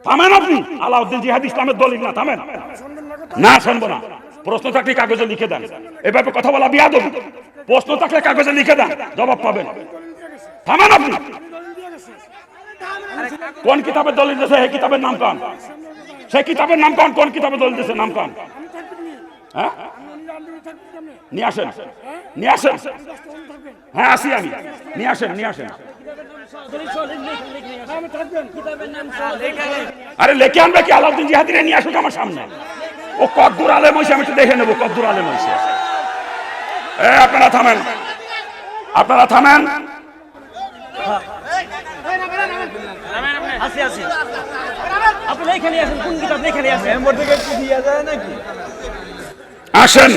থামেন আপনি। আলাউদ্দিন জিহাদি ইসলামের দলিল না, থামেন। না শুনবো না। প্রশ্ন থাকলে কাগজে লিখে দেন। এভাবে কথা বলা বিয়াদব। প্রশ্ন থাকলে কাগজে লিখে দেন, জবাব পাবেন। থামেন আপনি। কোন কিতাবের দলিল দিয়েছে? সেই কিতাবের নাম কান। সেই কিতাবের নাম কান। কোন কিতাবের দলিল দিয়েছে নাম কান? হ্যাঁ, নিয়ে আসেন, নিয়ে আসেন। হ্যাঁ, আসি আমি। নিয়ে আসেন, নিয়ে আসেন। আরে লেখে আনবে কি? আলাউদ্দিন জিহাদি নিয়ে আসুক আমার সামনে। ও কদ্দুর আলেম হয়েছে আমি একটু দেখে নেবো কদ্দুর আলেম হয়েছে। আপনারা থামেন, আপনারা থামেন। আসেন,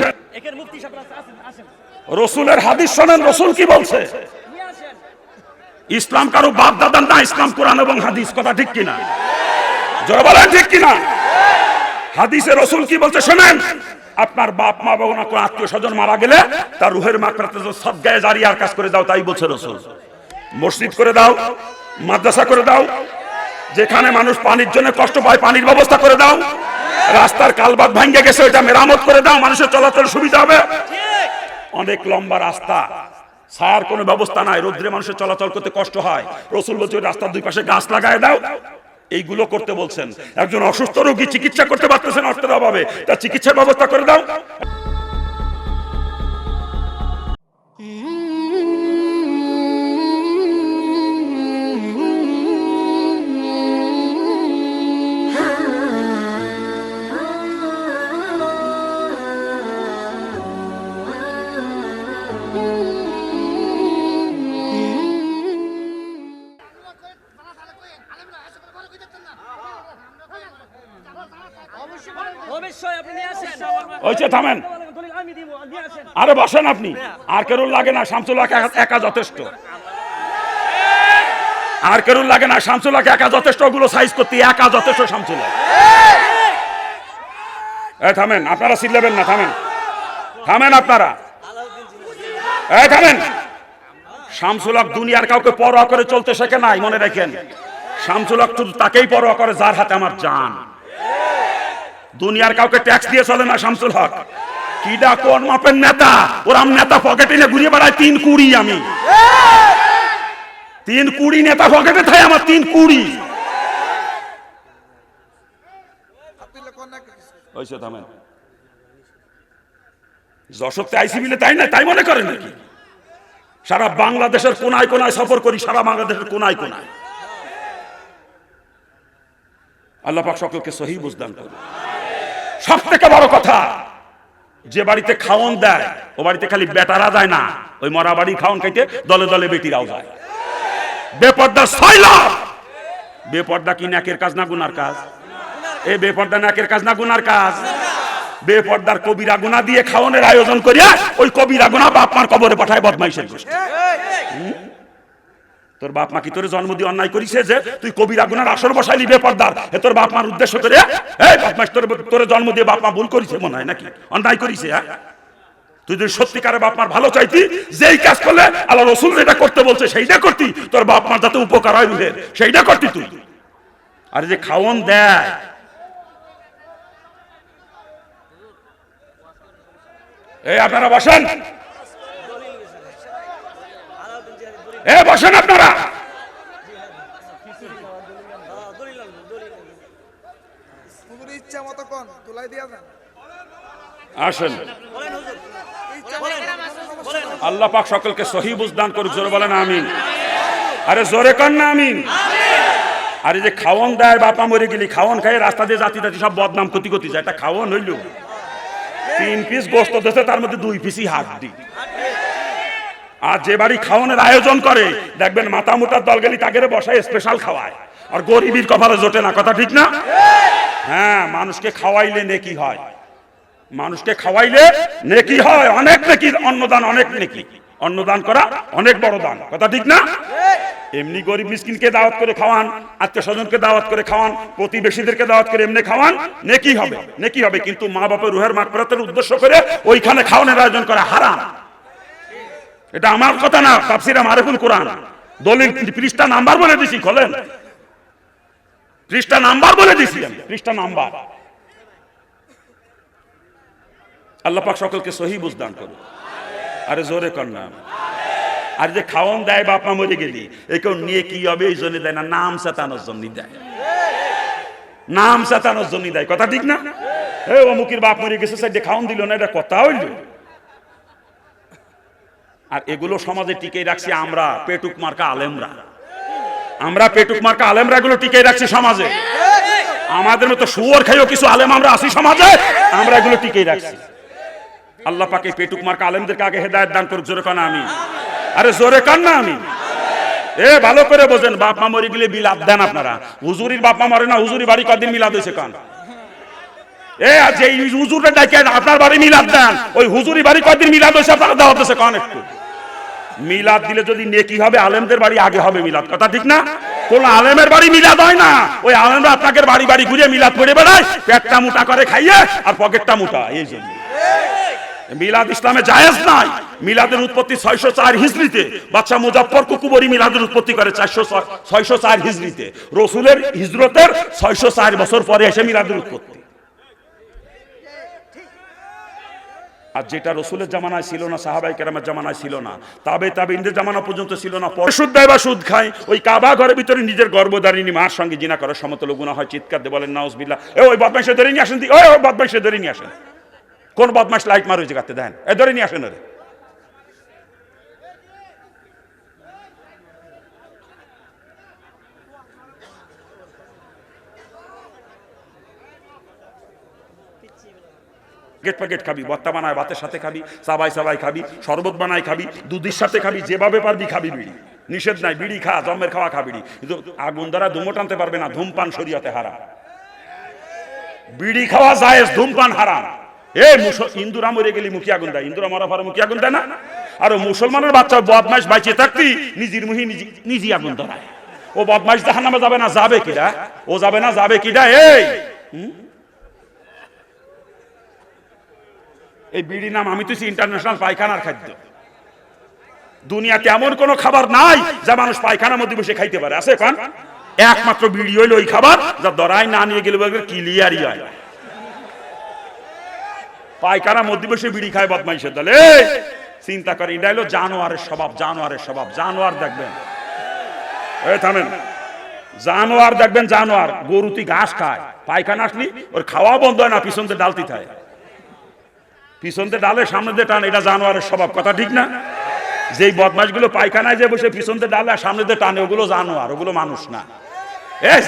রসুলের হাদিস শোনেন। রসুল কি বলছে? ইসলাম কারো বাপ দাদার না, ইসলাম কোরআন এবং হাদিস। কথা ঠিক কিনা? জোরে বলেন ঠিক কিনা? হাদিসে রসুল কি বলছে শোনেন। আপনার বাপ মা বা কোনো আত্মীয় স্বজন মারা গেলে তার রুহের মাগফিরাতে সদকায়ে জারিয়ার কাজ করে দাও, তাই বলছে রসুল। মসজিদ করে দাও, মাদ্রাসা করে দাও, যেখানে মানুষ পানির জন্য কষ্ট পায় পানির ব্যবস্থা করে দাও, রাস্তার কালবাদ ভাঙ্গে গেছে ওইটা মেরামত করে দাও, মানুষের চলাচল সুবিধা হবে। অনেক লম্বা রাস্তা, ছায়ার কোনো ব্যবস্থা নাই, রোদ্রে মানুষের চলাচল করতে কষ্ট হয়, রসুল বলছে ওই রাস্তার দুই পাশে গাছ লাগায় দাও। এইগুলো করতে বলছেন। একজন অসুস্থ রোগী চিকিৎসা করতে পারতেছেন অর্থের অভাবে, তার চিকিৎসার ব্যবস্থা করে দাও। থামেন, আরে বসেন আপনি। আর কেরুল লাগে না, শামসুল হক একা যথেষ্ট। আর কেরুল লাগে না, শামসুল হক একা যথেষ্ট। ওগুলো সাইজ করতে একা যথেষ্ট শামসুল হক। থামেন, আপনারা চিল্লাবেন না। থামেন, থামেন আপনারা। থামেন। শামসুল হক দুনিয়ার কাউকে পরোয়া করে চলতে শেখে নাই, মনে রাখেন। শামসুল হক শুধু তাকেই পরোয়া করে যার হাতে আমার জান। দুনিয়ার কাউকে ট্যাক্স দিয়ে চলে না শামসুল হক। কিডা কোন মাপের নেতা? ওরাম নেতা পকেটে নিয়ে ঘুরিয়ে বেড়ায় 3 কুড়ি। আমি 3 কুড়ি নেতা পকেটে থাই আমার 3 কুড়ি। যশোরতে আইসিবিলে তাই না, তাই মনে করেন নাকি? সারা বাংলাদেশের কোনায় কোনায় সফর করি, সারা বাংলাদেশের কোনায় কোনায়। আল্লাহ পাক সকলকে সহি বুঝদান করুন। সব থেকে বড় কথা, যে বাড়িতে খাওন দেয় ও বাড়িতে খালি বেটারা যায় না, ওই মরা বাড়ি খাওন খাইতে দলে দলে বেটিরাও যায়। বেপর্দা ছয়লা। বেপর্দা কি নাকের কাজ না গুনার কাজ? এই বেপর্দা নাকের কাজ না গুনার কাজ? বেপর্দার কবিরা গুনাহ দিয়ে খাওনের আয়োজন করিয়া ওই কবিরা গুনাহ বাপ মার কবরে পাঠায় বদমাইশের গোষ্ঠী। তোর বাপ মা কি তোর জন্ম দিয়ে অন্যায় করিছে যে তুই কবিরা গুনার আসর বসাইলি বেপর্দার? এ তোর বাপ মার উদ্দেশ্য করে এই বদমাইশ তোর জন্ম দিয়ে বাপ মা ভুল করিছে মনে হয় নাকি? অন্যায় করিছে? হ্যাঁ, তুই যদি সত্যিকারে বাপ মার ভালো চাইতি, যেই কাজ করলে আল্লাহ রসুল যেটা করতে বলছে সেইটা করতি, তোর বাপ মার যাতে উপকার হয় রুহের, সেইটা করতি তুই। আর যে খাওন দেয়, এই আপনারা বসেন, বসেন আপনারা। আসেন, আল্লাহ পাক সকলকে সহি বুঝদান করুক। জোরে বলেন আমিন। আরে জোরে কর না আমিন। আরে যে খাওয়ন দেয়, বাপা মরে গেলি খাওয়ন খাই রাস্তা দিয়ে জাতি জাতি সব বদনাম ক্ষতি ক্ষতি যায়। এটা খাওয়ন হইল 3 পিস গোস্ত দেশে, তার মধ্যে 2 পিসই হাড্ডি। আর যে বাড়ি খাওয়ানোর আয়োজন করে দেখবেন মাথা মোটার দল গেলি তাকে বসায় স্পেশাল খাওয়ায়, আর গরিবের কপালে জোটে না। কথা ঠিক না? হ্যাঁ, মানুষকে খাওয়াইলে নেকি হয়, মানুষকে খাওয়াইলে নেকি হয়, অনেক নেকি। অন্নদান অনেক নেকি, অন্নদান করা অনেক বড় দান। কথা ঠিক না? এমনি গরিব মিসকিনকে দাওয়াত করে খাওয়ান, আত্মীয় স্বজনকে দাওয়াত করে খাওয়ান, প্রতিবেশীদেরকে দাওয়াত করে এমনি খাওয়ান, নেকি হবে, নেকি হবে। কিন্তু মা বাপের রুহের মাগফিরাতের উদ্দেশ্য করে ওইখানে খাওয়ানোর আয়োজন করা হারাম। এটা আমার কথা না, তাফসীরে মারিফুল কোরআন দলিল পৃষ্ঠা নাম্বার বলে দিছি, খোলেন। পৃষ্ঠা নাম্বার বলে দিছি আমি, পৃষ্ঠা নাম্বার। আল্লাহ পাক সকলকে সহি বুঝ দান করুন। আরে জোরে কর না। আর যে খাওয়ান দেয় বাপ মা মরে গেলি, এ কেউ নিয়ে কি হবে এই জন্য দেয় না, নাম চেতানোর জন্য দেয়, নাম চেতানোর জন্য দেয়। কথা ঠিক না? এ অমুকের বাপ মরে গেছে সাইডে খাওয়ান দিল না, এটা কথা হইল? আর এগুলো সমাজে টিকে রাখছি আমরা, পেটুক মার্কা আলেমরা। আমরা পেটুক মার্কা আলেমরা এগুলো টিকে রাখছি সমাজে। আমাদের মতো শুয়োর খাইও কিছু আলেম আমরা আছি সমাজে, আমরা এগুলো টিকে রাখছি। আল্লাহ পাক এই পেটুক মার্কা আলেমদেরকে আগে হেদায়েত দান করুক। জোরে কান আমিন। আরে জোরে কান না আমিন। এ ভালো করে বোঝেন, বাপ মা মরে গেলে মিলাদ দেন আপনারা। হুজুরির বাপ মা মরে না, হুজুরি বাড়ি কদিন মিলাদ হয়েছে কান? এ যে হুজুরটা ডাকে আপনার বাড়ি মিলাদ দেন, ওই হুজুরি বাড়ি কদিন মিলাদ হয়েছে আপনারা দাওয়াত দিয়েছে কান? একটু মিলাদ দিলে যদি নেকি হবে, আলেমদের বাড়ি আগে হবে মিলাদ। কথা ঠিক না? কোন আলেমের বাড়ি মিলাদ হয় না, ওই আলেমরা আপনাকে বাড়ি বাড়ি ঘুরে মিলাদ পড়ে বেড়ায়, পেটটা মোটা করে খাইয়ে আর পকেটটা মোটা। এই জন্য মিলাদ ইসলামে জায়েজ নাই। মিলাদের উৎপত্তি 604 হিজরিতে। বাদশা মুজাফফর কুকুবরি মিলাদের উৎপত্তি করে 604 হিজরিতে। রাসূলের হিজরতের 604 বছর পরে এসে মিলাদের উৎপত্তি। আর যেটা রাসূলের জামানায় ছিল না, সাহাবায়ে কেরামের জামানায় ছিল না, তাবেঈনদের জামানা পর্যন্ত ছিল না, পরে সুদ দেয় বা সুদ খায়, ওই কাবা ঘরের ভিতরে নিজের গর্ভধারিণী মার সঙ্গে জিনা করার সমতুল্য গুনাহ হয়। চিৎকার দিয়ে বলেন নাউজুবিল্লাহ। ওই বদমাইশে ধরে নিয়ে আসেন, ওই বদমাইশে ধরে নিয়ে আসেন। কোন বদমাশ লাইট মার হয়েছে কাটতে দেন, এ ধরে নিয়ে আসেন। রে প্যাকেট প্যাকেট খাবি, বত্তা বানায় ভাতের সাথে খাবি, সাবাই সাবাই খাবি, শরবত বানায় খাবি, দুধের সাথে খাবি, যেভাবে পারবি খাবি। বিড়ি নিষেধ নাই, বিড়ি খা, জমের খাওয়া খা বিড়ি, কিন্তু আগুন দ্বারা ধুমো টানতে পারবে না। ধূমপান শরীয়তে হারাম। বিড়ি খাওয়া জায়েজ, ধূমপান হারাম। হিন্দুরা মরে গেলি মুখি আগুন দেয়, হিন্দুরা মরা পরে মুখি আগুন দেয় না? আর মুসলমানের বাচ্চা বদমাইশ বাইচে থাকতি নিজের মুহি নিজে আগুন ধরায়। ও বদমাইশ জাহান্নামে যাবে না, যাবে কিডা? ও যাবে না, যাবে কিডা? এই বিড়ি নাম আমি তুই ইন্টারন্যাশনাল পায়খানার খাদ্য। দুনিয়াতে এমন কোন খাবার নাই যা মানুষ পায়খানার মধ্যে বসে খাইতে পারে, আছে কোন? একমাত্র বিড়ি হইল ওই খাবার যা দরাই না নিয়ে গেলে ক্লিয়ারই হয়। পায়খানার মধ্যে বসে বিড়ি খায় বদমাইশের দল। চিন্তা করে, এটা হলো জানোয়ারের স্বভাব। জানোয়ারের স্বভাব। জানোয়ার দেখবেন, থামেন, জানোয়ার দেখবেন, জানোয়ার গরুতি ঘাস খায়, পায়খানা আসলি ওর খাওয়া বন্ধ হয় না, পিছন দিয়ে ডালতি থাকে, পিছন দিয়ে ডালে সামনে দিয়ে টান। এটা জানোয়ারের স্বভাব। কথা ঠিক না? যেই বদমাইশগুলো পায়খানায় যে বসে পিছন দিয়ে ডালে আর সামনে দিয়ে টানে, ওগুলো জানোয়ার, ওগুলো মানুষ না।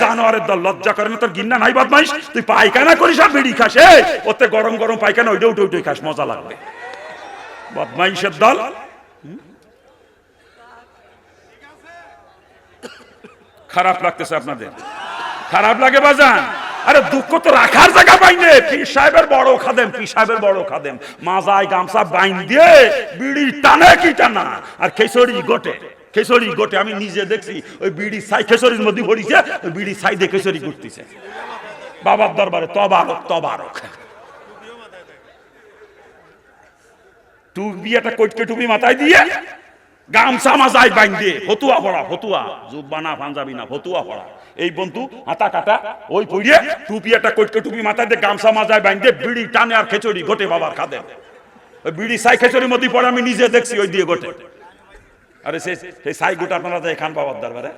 জানোয়ারের দল, লজ্জা করে না তোর? গিন্না নাই বদমাইশ, তুই পায়খানা করিস আর বিড়ি খাস। ওতে গরম গরম পায়খানা, ওইটা উঠে উঠে খাস, মজা লাগবে। বদমাইশের দল। খারাপ লাগতেছে আপনাদের? খারাপ লাগে বাজান? আরে দুঃখ তো রাখার জায়গা পাইনে। পীর সাহেবের বড় খাদেম, পীর সাহেবের বড় খাদেম মাজায় গামছা বাইন দিয়ে বিড়ি টানে কি টানা, আর খেসড়ি গোটে, খেসড়ি গোটে। আমি নিজে দেখছি, ওই বিড়ি ছাই খেসড়ির মধ্যে ভরিছে, ওই বিড়ি ছাই দিয়ে খেসড়ি করতেছে বাবার দরবারে। তবারক তবারক। টুপি, একটা কটকে টুপি মাথায় দিয়ে, গামছা মাজায় বাইন দিয়ে, ফতুয়া পড়া, ফতুয়া, জুব্বা না, পাঞ্জাবি না, ফতুয়া পড়া। এই বন্ধু হাতা কাটা ওই পড়িয়ে, টুপি, একটা কটকে টুপি মাথায় দিয়ে, গামছা মাজায় বাইন দিয়ে বিড়ি টানে আর খেচড়ি গোটে বাবার খাদেম। ওই বিড়ি ছাই খেচড়ির মধ্যে পড়ে, আমি নিজে দেখছি, ওই দিয়ে গোটে। আরে সেই ছাই গোটা আপনারা যায় খান বাবার দরবারে,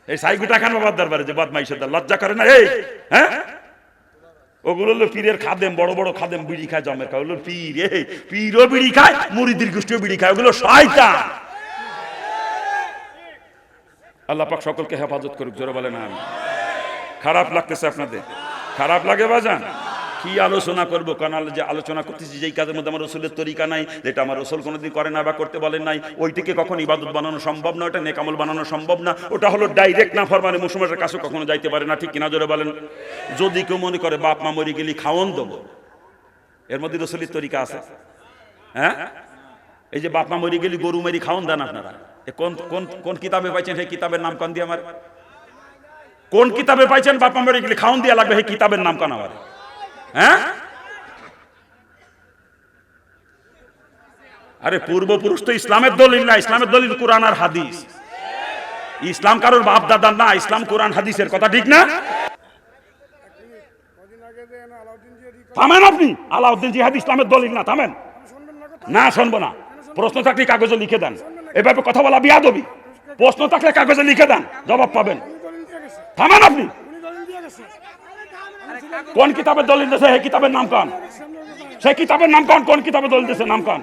এই ছাই গোটা খান বাবার দরবারে, যে বদমাইশের দল, লজ্জা করে না? হ্যাঁ, ওগুলো হলো পীরের খাদেম, বড় বড় খাদেম, বিড়ি খায়, জমের খায়। ওগুলো পীর, পীরও বিড়ি খায়, মুরিদের গোষ্ঠীও বিড়ি খায়, ওগুলো শয়তান। আল্লাহ পাক সকলকে হেফাজত করুক। জোরে বলেন আমিন। খারাপ লাগতেছে আপনাদের? খারাপ লাগে বাজান? কি আলোচনা করবো? কারণ যে আলোচনা করতেছি, যেই কাজের মধ্যে আমার রসুলের তরিকা নাই, যেটা আমার রসুল কোনোদিন করে না বা করতে বলেন নাই, ওইটিকে কখন ইবাদত বানানো সম্ভব না, ওটা নেক আমল বানানো সম্ভব না। ওটা হলো ডাইরেক্ট না ফরমানে মুসলমানের কাছে কখনো যাইতে পারে না। ঠিক কিনা? জোরে বলেন। যদি কেউ মনে করে বাপ মা মরে গেলি খাওয়ন দেবো, এর মধ্যে রসুলের তরিকা আছে? হ্যাঁ, এই যে বাপ মা মরে গেলি গরু মেরি খাওয়ন দেন আপনারা, কোন কোন কোন কিতাবে পাইছেন? সেই কিতাবের নাম কান দিয়ে আমার, কোন কিতাবে পাইছেন বাপ মা মরে গেলি খাওয়ন দিয়া লাগবে? সেই কিতাবের নাম কান আমার? হ্যাঁ, আরে পূর্বপুরুষ তো ইসলামের দলিল না, ইসলামের দলিল কুরআন আর হাদিস। ইসলাম কারোর বাপ দাদার না, ইসলাম কোরআন হাদিসের, কথা ঠিক না? থামেন আপনি। আলাউদ্দিন জিহাদ ইসলামের দলিল না, থামেন। না শুনবো না। প্রশ্ন থাকলে কাগজে লিখে দেন। এভাবে কথা বলা বিয়াদবি। প্রশ্ন থাকলে কাগজে লিখে দেন, জবাব পাবেন। থামেন আপনি। কোন কিতাবের দলিল দিয়েছে? সেই কিতাবের নাম কান। সেই কিতাবের নাম কান। কোন কিতাবের দলিল দিয়েছে নাম কান?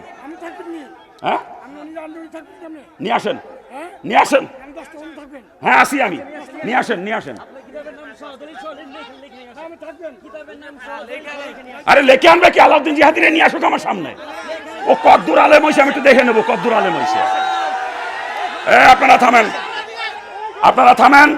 হ্যাঁ, নিয়ে আসেন, নিয়ে আসেন। হ্যাঁ আসি আমি, নিয়ে আসেন, নিয়ে আসেন। আরে লেখে আনবে কি? আলাউদ্দিন জিহাদিরে নিয়ে আসুক আমার সামনে। ও কদ্দুর আলেম হইছে আমি একটু দেখে নেবো কদ্দুর আলেম হইছে। আপনারা থামেন, আপনারা থামেন।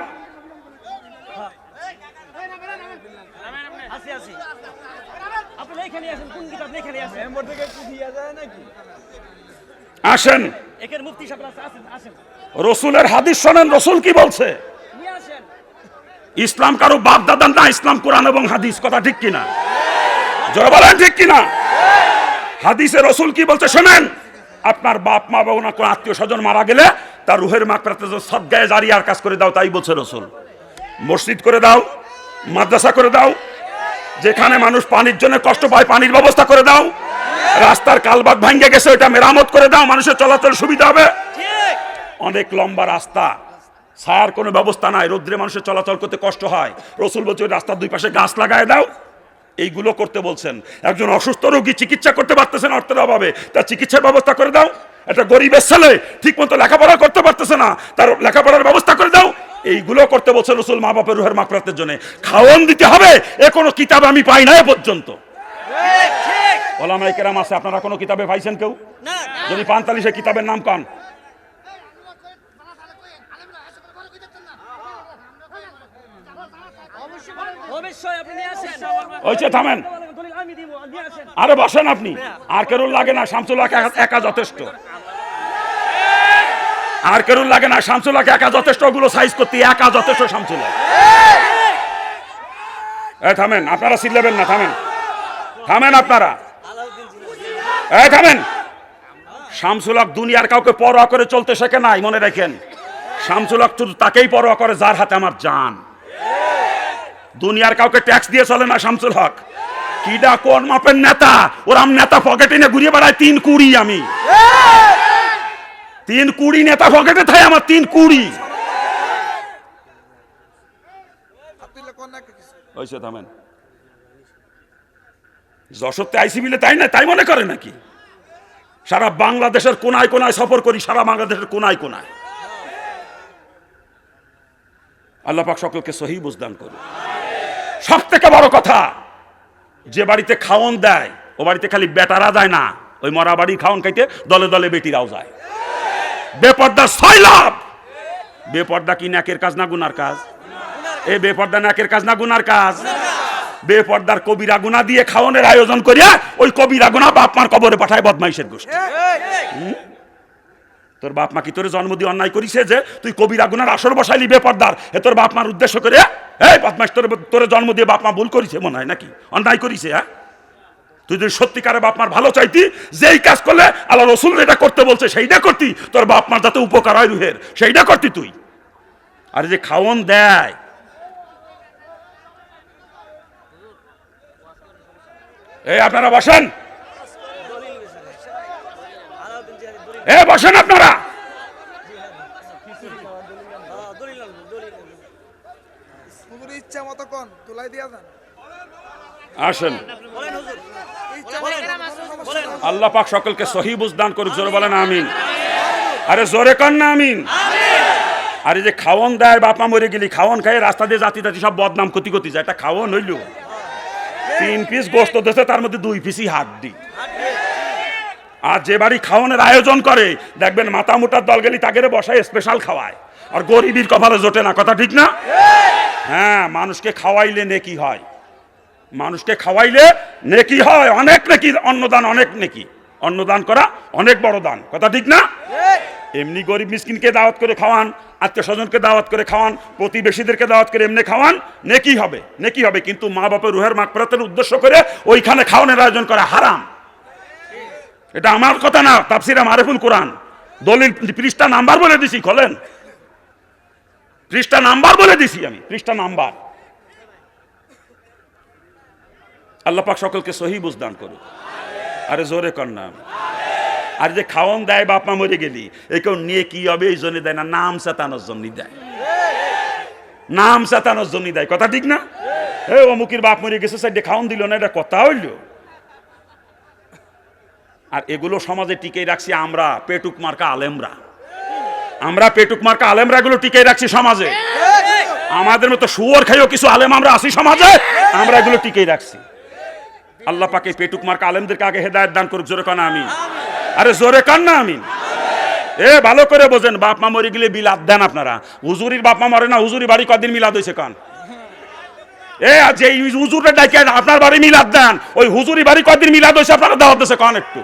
আসেন, রসুলের হাদিস শোনেন। রসুল কি বলছে? ইসলাম কারো বাপ দাদার না, ইসলাম কোরআন এবং হাদিস, কথা ঠিক কিনা? জোরে বলেন ঠিক কিনা? হাদিসে রসুল কি বলছে শোনেন। আপনার বাপ মা বা ওনার কোন আত্মীয় স্বজন মারা গেলে তার রুহের মাগফিরাতে সদকায়ে জারিয়ার কাজ করে দাও, তাই বলছে রসুল। মসজিদ করে দাও, মাদ্রাসা করে দাও, যেখানে মানুষ পানির জন্য কষ্ট পায় পানির ব্যবস্থা করে দাও, রাস্তার কালবাট ভাঙ্গে গেছে ওটা মেরামত করে দাও, মানুষের চলাচল সুবিধা হবে। অনেক লম্বা রাস্তা, ছায়ার কোনো ব্যবস্থা নাই, রোদ্রে মানুষের চলাচল করতে কষ্ট হয়, রসুল বলছে রাস্তার দুই পাশে গাছ লাগায় দাও। এইগুলো করতে বলছেন। একজন অসুস্থ রোগী চিকিৎসা করতে পারতেছে না অর্থের অভাবে, তার চিকিৎসার ব্যবস্থা করে দাও। একটা গরিবের ছেলে ঠিক মতো লেখাপড়া করতে পারতেছে না, তার লেখাপড়ার ব্যবস্থা করে দাও। এইগুলো করতে বলছে রসুল মা বাপের রুহের মাগফিরাতের জন্য। খাওয়ান দিতে হবে এ কোনো কিতাব আমি পাই না এ পর্যন্ত। ওলামায়ে কেরাম আছে, আপনারা কোনো কিতাবে পাইছেন কেউ? যদি পান তাহলে সে কিতাবের নাম কান। থামেন, আরে বসেন আপনি। আর কেরুল লাগে না, শামসুল হক একা যথেষ্ট। আর কেরুল লাগে না, শামসুল হক একা যথেষ্ট। ওগুলো সাইজ করতে একা যথেষ্ট শামসুল হক। থামেন, আপনারা চিল্লাবেন না, থামেন, থামেন আপনারা, থামেন। শামসুল হক দুনিয়ার কাউকে পরোয়া করে চলতে শেখে নাই, মনে রাখেন। শামসুল হক শুধু তাকেই পরোয়া করে যার হাতে আমার জান। দুনিয়ার কাউকে ট্যাক্স দিয়ে চলে না শামসুল হক। কিডা কোন মাপের নেতা? ওরাম নেতা পকেটে নিয়ে ঘুরিয়ে বেড়ায় 3 কুড়ি। আমি 3 কুড়ি নেতা পকেটে থাই আমার 3 কুড়ি। থামেন। যশোরতে আইসি বিলে তাই না, তাই মনে করে নাকি? সারা বাংলাদেশের কোনায় কোনায় সফর করি, সারা বাংলাদেশের কোনায় কোনায়। আল্লাহ পাক সকলকে সহি বুঝদান করুন। সব থেকে বড় কথা, যে বাড়িতে খাওন দেয় ও বাড়িতে খালি বেটারা যায় না, ওই মরা বাড়ির খাওন খাইতে দলে দলে বেটিরাও যায়। বেপর্দা 6 লাভ। বেপর্দা কি ন্যাকের কাজ না গুনার কাজ? এই বেপর্দা ন্যাকের কাজ না গুনার কাজ? বেপর্দার কবিরা গুনাহ দিয়ে খাওনের আয়োজন করিয়া ওই কবিরা গুনাহ বাপ মার কবরে পাঠায় বদমাইশের গোষ্ঠী। তোর বাপ মা কি তোর জন্ম দিয়ে অন্যায় করিছে যে তুই কবিরা গুনার আসর বসাইলি বেপর্দার? এ তোর বাপ মার উদ্দেশ্য করে, এই বদমাইশ তোর জন্ম দিয়ে বাপ মা ভুল করিছে মনে হয় নাকি? অন্যায় করিছে? হ্যাঁ, তুই যদি সত্যিকারে বাপ মার ভালো চাইতি, যেই কাজ করলে আল্লাহ রসুল এটা করতে বলছে সেইটা করতি, তোর বাপ মার যাতে উপকার হয় রুহের, সেইটা করতি তুই। আর যে খাওন দেয়, এই আপনারা বসেন, বসেন আপনারা। আসেন, আল্লাহ পাক সকলকে সহি বুঝদান করুক। জোরে বলেন আমিন। আরে জোরে কর না আমিন। আরে যে খাওন দেয়, বাপা মরে গেলি খাওন খাই রাস্তা দিয়ে জাতি জাতি সব বদনাম ক্ষতি ক্ষতি যায়। একটা খাওন হইল 3 পিস গোস্ত দিয়েছে, তার মধ্যে 2 পিসই হাড্ডি। আর যে বাড়ি খাওয়ানোর আয়োজন করে দেখবেন মাথা মোটার দল গেলি তাকে বসায় স্পেশাল খাওয়ায়, আর গরিবের কপালে জোটে না, কথা ঠিক না? হ্যাঁ, মানুষকে খাওয়াইলে নেকি হয়, মানুষকে খাওয়াইলে নেকি হয়, অনেক নেকি। অন্নদান অনেক নেকি, অন্নদান করা অনেক বড় দান, কথা ঠিক না? এমনি গরিব মিসকিনকে দাওয়াত করে খাওয়ান, আত্মীয় স্বজনকে দাওয়াত করে খাওয়ান, প্রতিবেশীদেরকে দাওয়াত করে এমনি খাওয়ান, নেকি হবে, নেকি হবে। কিন্তু মা বাপের রুহের মাগফিরাতের উদ্দেশ্য করে ওইখানে খাওয়ানোর আয়োজন করা হারাম। এটা আমার কথা না, তাফসিরে মারিফুল কোরআন, দলিল পৃষ্ঠা নাম্বার বলে দিছি, খোলেন। পৃষ্ঠা নাম্বার বলে দিছি আমি, পৃষ্ঠা নাম্বার। আল্লাহ পাক সকলকে সহি বুঝ দান করুক। আরে জোরে কর না। আর যে খাওয়ন দেয় বাপ মা মরে গেলি, এ কেউ নিয়ে কি হবে এই জন্য দেয় না, নাম চেতানোর জন্য দেয়, নাম চেতানোর জন্য দেয়। কথা ঠিক না? এ অমুকের বাপ মরে গেছে সাইডে খাওয়ন দিল না, এটা কথা হইল? আর এগুলো সমাজে টিকে রাখছি আমরা, পেটুক মার্কা আলেমরা। আমরা পেটুক মার্কা আলেমরা এগুলো টিকে রাখছি সমাজে। আমাদের মতো শুয়োর খাইও কিছু আলেম আমরা আছি সমাজে, আমরা এগুলো টিকে রাখছি। আল্লাহ পাকে পেটুক মার্কা আলেমদেরকে আগে হেদায়েত দান করুক। জোরে কান আমিন। আরে জোরে কান না আমিন। এ ভালো করে বোঝেন, বাপ মা মরে গেলে বিলাদ দেন আপনারা। হুজুরির বাপ মা মরে না, হুজুরি বাড়ি কদিন মিলাদ হয়েছে কান? এ যে হুজুরে ডাকে আপনার বাড়ি মিলাদ দেন, ওই হুজুরি বাড়ি কদিন মিলাদ হয়েছে আপনারা দাওয়াত দিয়েছে কান? একটু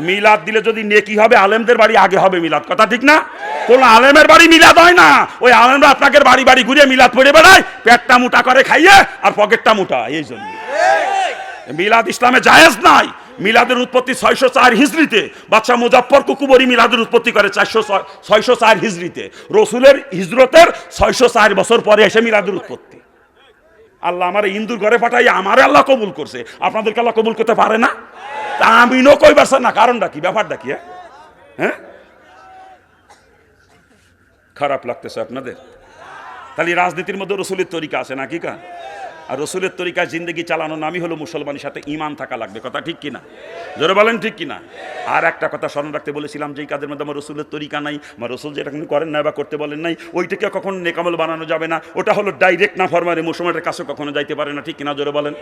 মিলাদ দিলে যদি নেকি হবে, আলেমদের বাড়ি আগে হবে মিলাদ। কথা ঠিক না? কোন আলেমের বাড়ি মিলাদ হয় না, ওই আলেমরা আপনাকে বাড়ি বাড়ি ঘুরে মিলাদ পড়ে বেড়ায়, পেটটা মোটা করে খাইয়ে আর পকেটটা মোটা। এই জন্য মিলাদ ইসলামে জায়েজ নাই। মিলাদের উৎপত্তি 604 হিজরিতে। বাদশা মুজাফফর কুকুবরি মিলাদের উৎপত্তি করে 604 হিজরিতে। রসুলের হিজরতের 604 বছর পরে এসে মিলাদের উৎপত্তি। আল্লাহ আমার হিন্দুর ঘরে পাঠাই, আমার আল্লাহ কবুল করছে, আপনাদেরকে আল্লাহ কবুল করতে পারে না? তা আমিনও কই পারছেন না, কারণটা কি, ব্যাপারটা কি? হ্যাঁ, খারাপ লাগতেছে আপনাদের? তাহলে রাজনীতির মধ্যে রসুলের তরিকা আছে নাকি? কা আর রসুলের তরিকায় জিন্দগি চালানোর নামই হলো মুসলমানের সাথে ঈমান থাকা লাগবে। কথা ঠিক কিনা? জোরে বলেন ঠিক কিনা? আর একটা কথা স্মরণ রাখতে বলেছিলাম, যেই কাজের মধ্যে আমার রসুলের তরিকা নাই, বা রসুল যেটা করেন না বা করতে বলেন নাই, ওইটাকে কখনো নেকামল বানানো যাবে না। ওটা হলো ডাইরেক্ট না ফরমারে, মুসলমানের কাছে কখনো যাইতে পারে না। ঠিক কিনা? জোরে বলেন।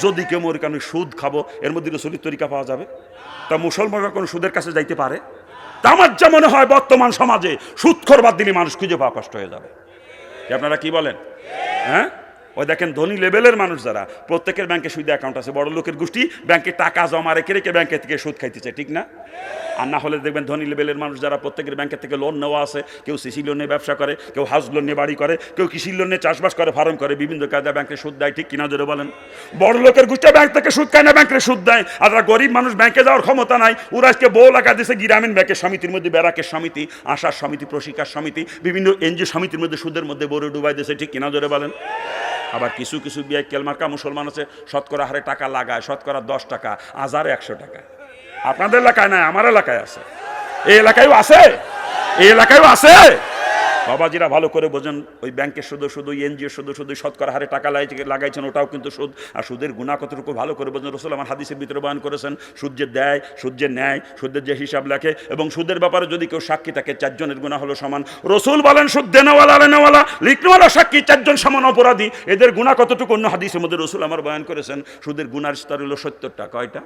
যদি কেউ মরে আমি সুদ খাবো, এর মধ্যে রসুলের তরিকা পাওয়া যাবে? তা মুসলমানরা কোনো সুদের কাছে যাইতে পারে? তা আমার যা মনে হয় বর্তমান সমাজে সুদখোর বাদ দিলে মানুষ খুঁজে পাওয়া কষ্ট হয়ে যাবে। আপনারা কি বলেন? হ্যাঁ, ওই দেখেন ধনী লেভেলের মানুষ যারা, প্রত্যেকের ব্যাংকে সুদে অ্যাকাউন্ট আছে, বড় লোকের গোষ্ঠী ব্যাংকে টাকা জমা রেখে রেখে ব্যাংকে থেকে সুদ খাইতেছে। ঠিক না? আর না হলে দেখবেন ধনী লেভেলের মানুষ যারা, প্রত্যেকের ব্যাংকের থেকে লোন নেওয়া আছে, কেউ সিসি লোন নিয়ে ব্যবসা করে, কেউ হাউস লোন নিয়ে বাড়ি করে, কেউ কৃষি লোন নিয়ে চাষবাস করে, ফার্ম করে, বিভিন্ন কাজে ব্যাংকে সুদ দেয়। ঠিক কিনা? জোরে বলেন। বড় লোকের গোষ্ঠী ব্যাংক থেকে সুদ খায় না, ব্যাংকে সুদ দেয়। আর যারা গরিব মানুষ, ব্যাংকে যাওয়ার ক্ষমতা নাই, ওরা আজকে বউ লাগা দিয়েছে গ্রামীণ ব্যাংকের সমিতির মধ্যে, ব্যারাকের সমিতি, আশার সমিতি, প্রশিকার সমিতি, বিভিন্ন এনজিও সমিতির মধ্যে সুদের মধ্যে বড় ডুবাই দিয়েছে। ঠিক কিনা? জোরে বলেন। আবার কিছু কিছু বিআইকেল মার্কা মুসলমান আছে, শতকরা হারে টাকা লাগায়, শতকরা 10 টাকা, হাজারে 100 টাকা। আপনাদের এলাকায় নাই, আমার এলাকায় আছে। এই এলাকায়ও আছে, এই এলাকায়ও আছে। বাবাজিরা ভালো করে বোঝেন, ওই ব্যাংকের শুধু এনজিও শুধু শতকরা হারে টাকা লাগাইছেন, ওটাও কিন্তু সুদ। আর সুদের গুণা কতটুকু ভালো করে বোঝেন। রসুল আমার হাদিসের ভিতরে বয়ান করেছেন, সুদ যে দেয়, সুদ যে নেয়, সুদের যে হিসাব লেখে, এবং সুদের ব্যাপারে যদি কেউ সাক্ষী থাকে, 4 জনের গুণা হলো সমান। রসুল বলেন, সুদ দেনেওয়ালা, লেনেওয়ালা, লিখনেওয়ালা, সাক্ষী 4 জন সমান অপরাধী। এদের গুণা কতটুকু অন্য হাদিসের মধ্যে রসুল আমার বয়ান করেছেন। সুদের গুণার স্তর হলো 70টা। কয়টা?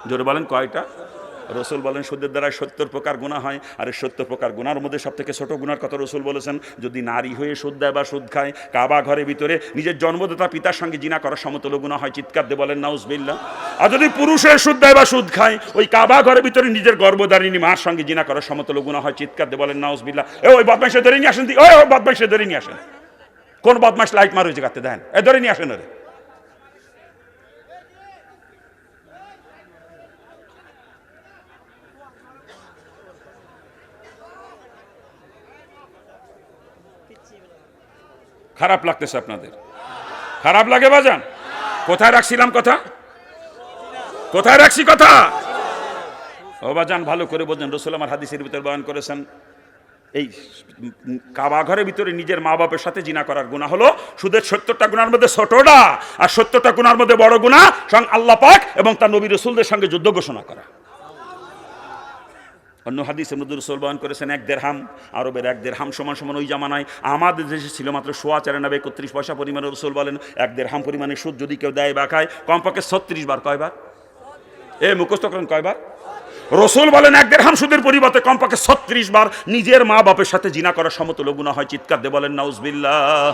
জোরে বলেন, কয়টা? রসুল বলেন সুদের দ্বারা 70 প্রকার গুনাহ হয়। আর এই 70 প্রকার গুনার মধ্যে সব থেকে ছোট গুনার কথা রসুল বলেছেন, যদি নারী হয়ে সুদ দেয় বা সুদ খায়, কাবা ঘরের ভিতরে নিজের জন্মদাতা পিতার সঙ্গে জিনা করার সমতুল্য গুনাহ হয়। চিৎকার দিয়ে বলেন নাউজুবিল্লাহ। আর যদি পুরুষ হয়ে সুদ দেয় বা সুদ খায়, ওই কাবা ঘরের ভিতরে নিজের গর্ভধারিণী মার সঙ্গে জিনা করার সমতুল্য গুনাহ হয়। চিৎকার দিয়ে বলেন নাউজুবিল্লাহ। ওই বদমাইশে ধরে নিয়ে আসেন, ওই বদমাইশে ধরে নিয়ে আসেন। কোন বদমাইশ লাইট মার হয়েছে কাটতে দেন, এ ধরে নিয়ে আসেন। ওরে খারাপ লাগতেছে আপনাদের? খারাপ লাগে বাজান? কোথায় রাখছিলাম কথা? কোথায় রাখছি কথা? ও বাজান ভালো করে বোঝেন, রসুল আমার হাদিসের ভিতরে বয়ান করেছেন, এই কাবা ঘরের ভিতরে নিজের মা বাপের সাথে জিনা করার গুনাহ হলো সুদের 70টা গুনার মধ্যে ছোটটা, আর 70টা গুনার মধ্যে বড় গুনাহ স্বয়ং আল্লাহ পাক এবং তার নবী রসুলদের সঙ্গে যুদ্ধ ঘোষণা করা। অন্য হাদিসের মধ্যে রসুল বয়ান করেছেন, 1 দিরহাম, আরবের 1 দিরহাম সমান সমান ওই জামানায় আমাদের দেশে ছিল মাত্র 4.94 পয়সা পরিমাণে। রসুল বলেন 1 দিরহাম পরিমাণে সুদ যদি কেউ দেয় বা খায়, কমপক্ষে 36 বার। কয়বার? এ মুখস্থ করেন, কয়বার? রসুল বলেন 1 দিরহাম সুদের পরিবর্তে কমপক্ষে 36 বার নিজের মা বাপের সাথে জিনা করার সমতুল্য গুনাহ হয়। চিৎকার দিয়ে বলেন নাউজুবিল্লাহ।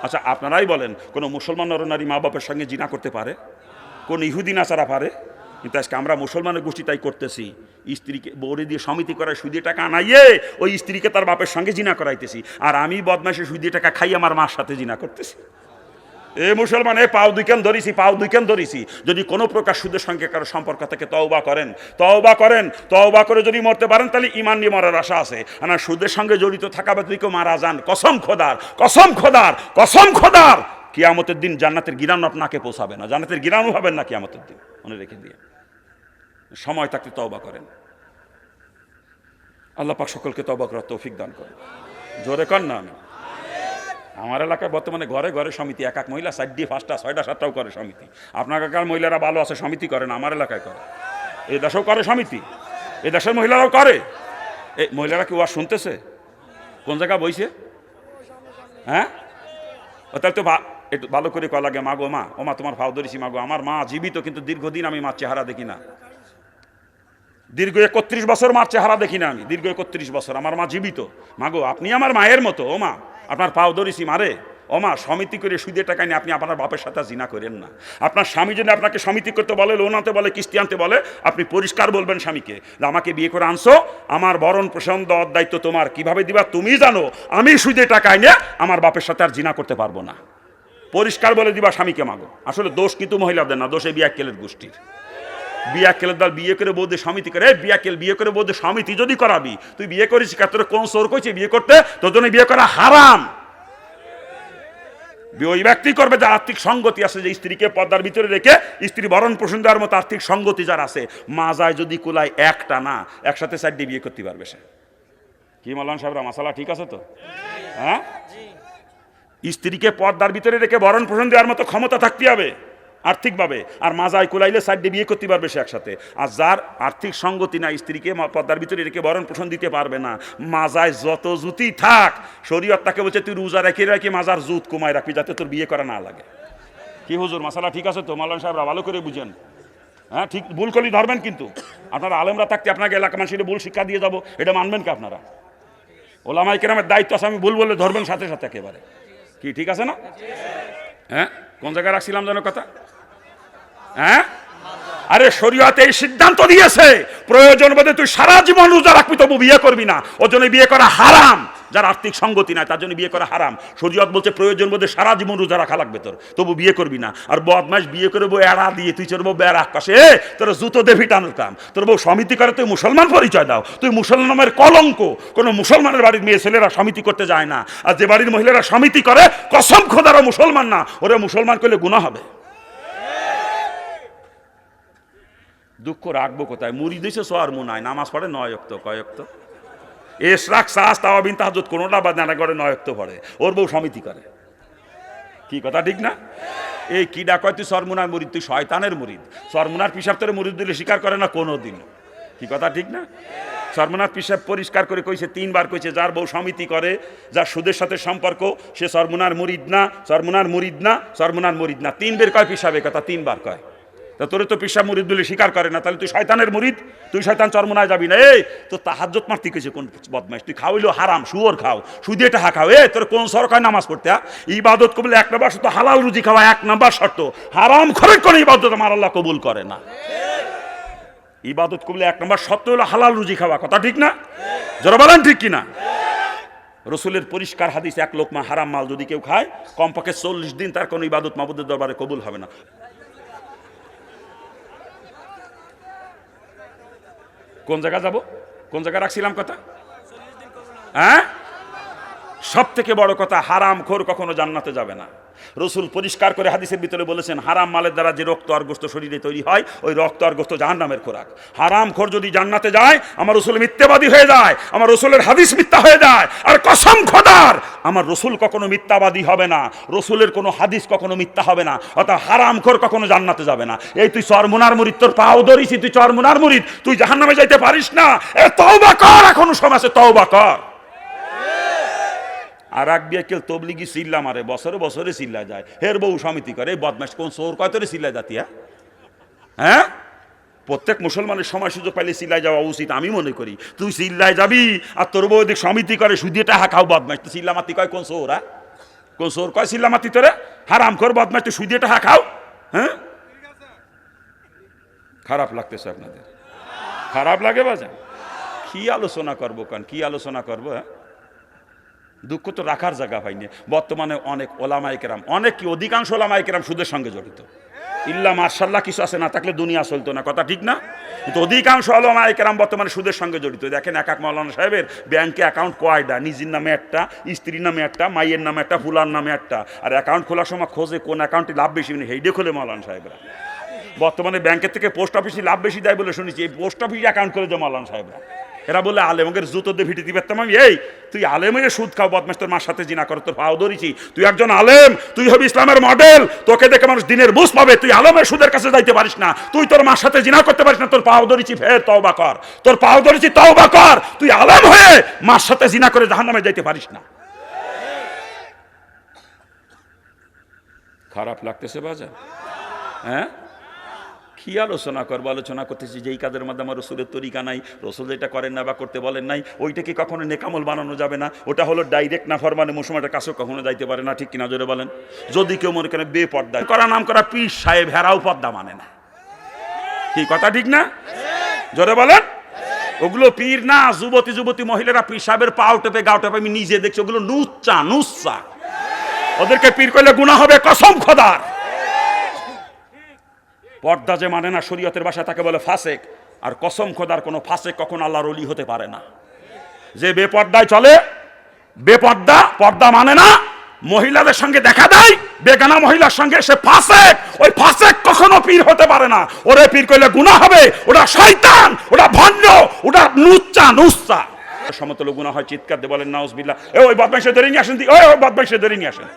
আচ্ছা আপনারাই বলেন, কোন মুসলমান নরনারী মা বাপের সঙ্গে জিনা করতে পারে? কোন ইহুদি নাসারা পারে? কিন্তু আজকে আমরা মুসলমানের গোষ্ঠী তাই করতেছি। স্ত্রীকে বউরে দিয়ে সমিতি করায় সুদে টাকা আনাইয়ে ওই স্ত্রীকে তার বাপের সঙ্গে জিনা করাইতেছি, আর আমি বদমাইশে সুদে টাকা খাই আমার মার সাথে জিনা করতেছি। এ মুসলমান, এ পাও দুইকেন ধরিছি। যদি কোনো প্রকার সুদের সঙ্গে কারো সম্পর্ক থেকে তওবা করে যদি মরতে পারেন তাহলে ঈমান নিয়ে মরার আশা আছে। আর না সুদের সঙ্গে জড়িত থাকা বা যদি কেউ মারা যান, কসম খোদার কিয়ামতের দিন জান্নাতের গিরান আপনাকে পৌঁছাবে না, জান্নাতের গিরানও হবেন না কিয়ামতের দিন। মনে রেখে দিয়ে সময় থাকতে তওবা করেন। আল্লাহ পাক সকলকে তওবা করার তৌফিক দান করেন। জোরে কর না। আমার এলাকায় বর্তমানে ঘরে ঘরে সমিতি, এক এক মহিলা 4টি 5টা 6টা 7টাও করে সমিতি। আপনার এলাকার মহিলারা ভালো আছে, সমিতি করে না, আমার এলাকায় করে। এই দেশেও করে সমিতি, এই দেশের মহিলারাও করে। এই মহিলারা কি ওয়াজ শুনতেছে? কোন জায়গা বইছে? হ্যাঁ, তাহলে তো একটু ভালো করে কয়া লাগে, মাগো মা, ও মা তোমার ভাও ধরেছি মাগো। আমার মা জীবিত, কিন্তু দীর্ঘদিন আমি মার চেহারা দেখি না। দীর্ঘ 31 বছর মার চেহারা দেখি না আমি, দীর্ঘ 31 বছর। আমার মা জীবিত। মাগো আপনি আমার মায়ের মতো, ও মা আপনার পাও ধরেছি মারে। ও মা, সমিতি করে সুদের টাকা নিয়ে আপনি আপনার বাপের সাথে জিনা করেন না। আপনার স্বামী যদি আপনাকে সমিতি করতে বলে, লোন আনতে বলে, কিস্তি আনতে বলে, আপনি পরিষ্কার বলবেন স্বামীকে যে আমাকে বিয়ে করে আনছো, আমার ভরণ পোষণ দেওয়ার দায়িত্ব তোমার, কিভাবে দিবা তুমি জানো, আমি সুদের টাকায় নিয়ে আমার বাপের সাথে আর জিনা করতে পারবো না। পরিষ্কার বলে দিবা স্বামীকে। মাগো আসলে দোষ কিন্তু মহিলাদের না, দোষ এই বিয়াক্কেলের গোষ্ঠীর। বিয়াক্কেলের দল বিয়ে করে বৌদের সমিতি করে। বিয়াক্কেল বিয়ে করে বৌদের সমিতি যদি করাবি, তুই বিয়ে করিস তোর কোন চোর কইছে বিয়ে করতে? তোর জন্য বিয়ে করা হারাম। ওই ব্যক্তি করবে যার আর্থিক সঙ্গতি আছে, যে স্ত্রীকে পর্দার ভিতরে রেখে স্ত্রী ভরণ পোষণ দেওয়ার মতো আর্থিক সঙ্গতি যার আছে। মাজায় যদি কুলায় একটা না, একসাথে 4টি বিয়ে করতে পারবে সে। কি মাওলানা সাহেবরা মাসালা ঠিক আছে তো? হ্যাঁ, স্ত্রীকে পর্দার ভিতরে রেখে ভরণ পোষণ দেওয়ার মতো ক্ষমতা থাকতে হবে আর্থিকভাবে। আর মাজায় কুলাইলে 4টি বিয়ে করতে পারবে সে একসাথে। আর যার আর্থিক সঙ্গতি না, স্ত্রীকে পর্দার ভিতরে রেখে ভরণ পোষণ দিতে পারবে না, মাজায় যত জুতি থাক, শরীয়ত তাকে বলছে তুই রোজা রেখে মাজার জুত কমায় রাখবি, যাতে তোর বিয়ে করা না লাগে। কি হুজুর মাসালা ঠিক আছে তো? মাওলানা সাহেবরা ভালো করে বুঝেন। হ্যাঁ, ঠিক ভুল করলেই ধরবেন, কিন্তু আপনারা আলেমরা থাকতে আপনাকে এলাকা মানুষের ভুল শিক্ষা দিয়ে যাবো, এটা মানবেন কি আপনারা? ওলামায়ে কেরামের দায়িত্ব আছে, আমি ভুল বললে ধরবেন সাথে সাথে একেবারে। কি ঠিক আছে না? হ্যাঁ, কোন জায়গায় রাখছিলাম যেন কথা? হ্যাঁ, আরে শরীয়তে এই সিদ্ধান্ত দিয়েছে, প্রয়োজন বোধে তুই সারা জীবন রোজা রাখবি তবু বিয়ে করবি না, ওর জন্য বিয়ে করা হারাম। যার আর্থিক সঙ্গতি নাই তার জন্য বিয়ে করা হারাম। শরীয়ত বলছে প্রয়োজন বোধে সারা জীবন রোজা রাখা লাগবে তোর, তবু বিয়ে করবি না। আর বদমাস বিয়ে করে বউ এড়া দিয়ে তুই চড়বো বেড়া আকাশে, তোর জুতো দেবি টানোর কাম। তোর বউ সমিতি করে, তুই মুসলমান পরিচয় দাও, তুই মুসলমানের কলঙ্ক। কোনো মুসলমানের বাড়ির মেয়ে ছেলেরা সমিতি করতে যায় না। আর যে বাড়ির মহিলারা সমিতি করে, কসম খোদারও মুসলমান না, ওরা মুসলমান করলে গুনাহ হবে। দুঃখ রাখবো কোথায়? মুড়ি দিয়েছে সোয়ার মুনায়, নামাজ পড়ে 9 ওয়াক্ত, কয় ওয়াক্ত? এশরাক সাস তাওয়াবিন তাহাজ্জুদ কোনোটা বাদ না করে 9 ওয়াক্ত পড়ে, ওর বউ সমিতি করে। কি কথা ঠিক না? এই কি ডাকয় তুই সরমুনার মুরিদ, তুই শয়তানের মুরিদ। সরমুনার পিসাব তোর মুরিদ দিলে স্বীকার করে না কোনোদিন। কি কথা ঠিক না? সরমুনার পিসাব পরিষ্কার করে কইছে, 3 বার কইছে, যার বউ সমিতি করে, যার সুদের সাথে সম্পর্ক, সে সরমুনার মুরিদ না, সরমুনার মুরিদ না, সরমুনার মুরিদ না। 3 বার কয় পিসাবে কথা, 3 বার কয়। তা তোরে তো পিসাব মুরিদ বলে স্বীকার করে না, তাহলে তুই শয়তানের মুরিদ, তুই শয়তান চরমুনায় যাবি না। এই তো তাহাজ্জুদ মারতে কইছে কোন বদমাইশ? তুই খাওয়াইলো হারাম, শুয়োর খাও, সুদে টাকা খাও। এ তোর কোন সরকার নামাজ পড়তে? ইবাদত করলে 1 নম্বর শর্ত হালাল রুজি খাওয়া, 1 নম্বর শর্ত। হারাম খরচ করে ইবাদত আমার আল্লাহ কবুল করে না। ইবাদত করলে 1 নম্বর শর্ত হলো হালাল রুজি খাওয়া। কথা ঠিক না? যারা বলেন ঠিক কিনা? রসুলের পরিষ্কার হাদিস, 1 লোকমা হারাম মাল যদি কেউ খায়, কমপক্ষে 40 দিন তার কোনো ইবাদত মাবুদের দরবারে কবুল হবে না। কোন জায়গা যাব? কোন জায়গা রাখছিলাম কথা? হ্যাঁ, সব থেকে বড় কথা, হারাম খোর কখনো জান্নাতে যাবে না। রসুল পরিষ্কার করে হাদিসের ভিতরে বলেছেন, হারাম মালের দ্বারা যে রক্ত আর গোশত শরীরে তৈরি হয়, ওই রক্ত আর গোশত জাহান্নামের খোরাক। হারাম খোর যদি জান্নাতে যায়, আমার রসুল মিথ্যাবাদী হয়ে যায়, আমার রসুলের হাদিস মিথ্যা হয়ে যায়। আর কসম খোদার, আমার রসুল কখনো মিথ্যাবাদী হবে না, রসুলের কোনো হাদিস কখনো মিথ্যা হবে না। অর্থাৎ হারাম খোর কখনো জান্নাতে যাবে না। এই তুই চরমুনার মুরিদ, তোর পাও ধরিছি, তুই চরমুনার মুরিদ, তুই জাহান্নামে যাইতে পারিস না। এ তওবা কর, এখনো সময় আছে, তওবা কর। আর এক বিয়াকেল তবলিগি চিল্লা মারে, বছরে বছরে চিল্লা যায়, হের বউ সমিতি করে। এই বদমাস কোন চোর কয় তোরে চিল্লা জাতি? হ্যাঁ, প্রত্যেক মুসলমানের সময় সুযোগ পাইলে চিল্লায় যাওয়া উচিত আমি মনে করি। তুই চিল্লায় যাবি আর তোর বউ দিক সমিতি করে, সুদিয়ে টাকা খাও, বদমাস। তুই চিল্লামাতি কয় কোন চোর? কোন চোর কয় চিল্লামাতি তোরে? হারাম কর বদমাস, তুই সুদিয়ে টাকা খাও। হ্যাঁ, খারাপ লাগতেছে আপনাদের? খারাপ লাগে বাজা? কি আলোচনা করবো কান, কি আলোচনা করবো? হ্যাঁ, দুঃখ তো রাখার জায়গা পাইনি। বর্তমানে অনেক ওলামায়ে কেরাম, অনেক কি অধিকাংশ ওলামায়ে কেরাম সুদের সঙ্গে জড়িত। ইল্লা মাশাআল্লাহ কিছু আছে, না থাকলে দুনিয়া চলতো না, কথা ঠিক না? কিন্তু অধিকাংশ ওলামায়ে কেরাম বর্তমানে সুদের সঙ্গে জড়িত। দেখেন এক এক মাওলানা সাহেবের ব্যাংকে অ্যাকাউন্ট কয়টা, নিজের নামে একটা, স্ত্রীর নামে একটা, মাইয়ের নামে একটা, ফুলার নামে একটা, আর অ্যাকাউন্ট খোলার সময় খোঁজে কোন অ্যাকাউন্টে লাভ বেশি নেই, হেইডে খোলে মাওলানা সাহেবরা। বর্তমানে ব্যাংকের থেকে পোস্ট অফিসে লাভ বেশি দেয় বলে শুনেছি, এই পোস্ট অফিসে অ্যাকাউন্ট করে যে মাওলানা সাহেবরা, এরা বলে আলেমদের জুতো দিয়ে ভিটি দিবে। আমি এই তুই আলেম হয়ে সুদ খাও, বদমাস, তোর মার সাথে জিনা করো, তোর পাও ধরেছি, তুই একজন আলেম, তুই হবি ইসলামের মডেল, তোকে দেখে মানুষ দিনের বুঝ পাবে, তুই আলেমের সুদের কাছে যাইতে পারিস না, তুই তোর মার সাথে জিনা করতে পারিস না, তোর পাও ধরেছি, ফের তওবা কর, তোর পাও ধরেছি, তওবা কর, তুই আলেম হয়ে মার সাথে জিনা করে জাহান্নামে যাইতে পারিস না। খারাপ লাগতেছে বাজার? হ্যাঁ, কি আলোচনা করবো? আলোচনা করতেছি যেই কাজের মধ্যে আমার রসুলের তরিকা নাই, রসুল যেটা করেন না বা করতে বলেন নাই, ওইটাকে কখনো নেকামল বানানো যাবে না। ওটা হলো ডাইরেক্ট না ফরমানে মুসলমানের কাছেও কখনো যাইতে পারে না, ঠিক কিনা জোরে বলেন? যদি কেউ মনে করেন বেপর্দা করা নাম করা পীর সাহেব, হেরাও পর্দা মানে না, কি কথা ঠিক না? জোরে বলেন। ওগুলো পীর না, যুবতী যুবতী মহিলারা পীর সাহেবের পাও টেপে গাও টেপে, আমি নিজে দেখছি, ওগুলো নুচ্চা। ওদেরকে পীর করলে গুনাহ হবে কসম খোদার। পর্দা যে মানে না শরীয়তের ভাষায় তাকে বলে ফাসেক, আর কসম খোদার কোনো ফাসেক কখনো আল্লাহর ওলি হতে পারে না। যে বেপর্দায় চলে, বেপর্দা, পর্দা মানে না, মহিলাদের সঙ্গে দেখা দেয়, বেগানা মহিলার সঙ্গে, সে ফাসেক। ওই ফাসেক কখনো পীর হতে পারে না। ওরে পীর করলে গুনাহ হবে, ওটা শয়তান, ওটা ভণ্ড, ওটা নুচ্চা। সমতল গুনাহ হয়, চিৎকার দিয়ে বলেন নাউজুবিল্লাহ। ওই বদমাইশে ধরে নিয়ে আসেন, ওই বদমাইশে ধরে নিয়ে আসেন।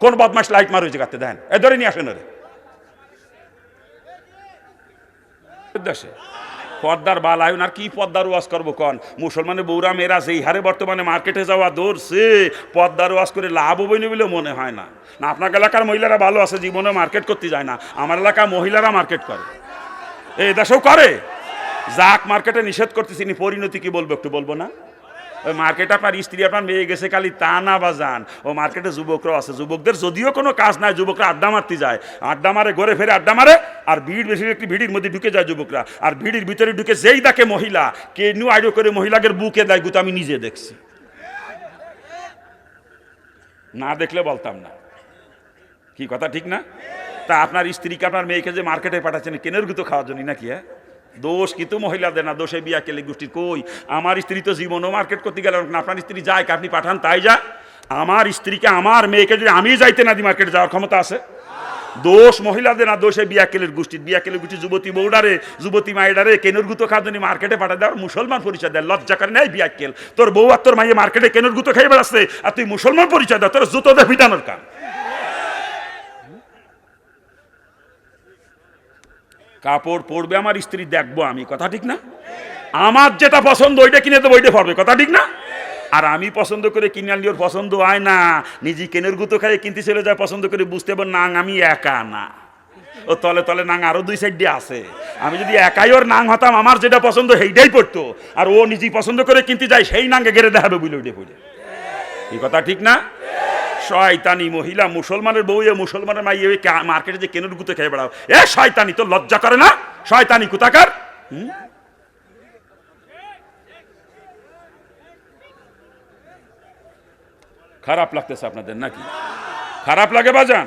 কোন বদমাইশ লাইট মার হয়েছে কাটতে দেন, এ ধরে নিয়ে আসেন। ওরে দেশে পর্দার বাল আয়ুন, আর কি পর্দার ওয়াজ করবো কন? মুসলমানের বৌরা মেয়েরা যেই হারে বর্তমানে মার্কেটে যাওয়া দৌড়ছে, পর্দার ওয়াজ করে লাভ হবে না বলে মনে হয় না। না আপনার এলাকার মহিলারা ভালো আছে, জীবনে মার্কেট করতে যায় না। আমার এলাকার মহিলারা মার্কেট করে, এই দেশেও করে। যাক মার্কেটে নিষেধ করতেছি, পরিণতি কি বলবো একটু বলবো না? ওই মার্কেটে আপনার স্ত্রী আপনার মেয়ে গেছে খালি তা না বাজান, ও মার্কেটে যুবকরাও আছে। যুবকদের যদিও কোনো কাজ নাই, যুবকরা আড্ডা মারতে যায়, আড্ডা মারে, ঘরে ফেরে আড্ডা মারে, আর ভিড় বেশি একটি ভিড়ির মধ্যে ঢুকে যায় যুবকরা, আর ভিড়ির ভিতরে ঢুকে যেই দেখে মহিলা, কে নিউ আইডিও করে মহিলাদের বুকে দেয় গুতো, আমি নিজে দেখছি, না দেখলে বলতাম না, কি কথা ঠিক না? তা আপনার স্ত্রীকে আপনার মেয়েকে যে মার্কেটে পাঠাচ্ছেন কেনের গুতো খাওয়ার জন্য নাকি? হ্যাঁ, দোষ কিন্তু মহিলাদের না, দোষে বিয়া কেলে গোষ্ঠীর। কই আমার স্ত্রী তো জীবনও মার্কেট করতে গেল না, আপনার স্ত্রী যায়, আপনি পাঠান তাই যা। আমার স্ত্রীকে, আমার মেয়েকে যদি আমি যাইতে না দিই, মার্কেটে যাওয়ার ক্ষমতা আছে? দোষ মহিলাদের না, দোষে বিয়া কেলের গোষ্ঠীর। বিয়া কেলের গোষ্ঠী যুবতী বউডারে, যুবতী মায়েডারে কেনের গুতো খাওয়ার জন্য মার্কেটে পাঠা দেওয়ার মুসলমান পরিচয় দেয়, লজ্জা করে নেই বিয়া কেল। তোর বউ আর তোর মাইয়ে মার্কেটে কেনের গুতো খেয়ে বেড়াচ্ছে, আর তুই মুসলমান পরিচয় দেয়, তোর জুতো দিয়ে ভিটানোর কাম। কাপড় পরবে আমার স্ত্রী, দেখবো আমি, কথা ঠিক না? আমার যেটা পছন্দ ওইটা কিনে দেবো, ওইটা পরবে, কথা ঠিক না? আর আমি পছন্দ করে কিনে আনলি ওর পছন্দ হয় না, নিজে কেনের গুতো খাই কিনতে চলে যায় পছন্দ করে, বুঝতে পার নাং আমি একা না, ও তলে তলে নাং আরো দুই সাইড দিয়ে আছে। আমি যদি একাই ওর নাং হতাম, আমার যেটা পছন্দ সেইটাই পড়তো, আর ও নিজেই পছন্দ করে কিনতে যায়, সেই নাঙ্গে গেড়ে দেখাবে বুঝলে ওইটা পড়ে, এই কথা ঠিক না? শয়তানি মহিলা, মুসলমানের বউ এ মুসলমানের মাইয়ে মার্কেটে যে কেনের গুতো খেয়ে বেড়াও, এ শয়তানি, তো লজ্জা করে না? শয়তানি কোথাকার। খারাপ লাগতেছে আপনাদের নাকি? খারাপ লাগে বাজান?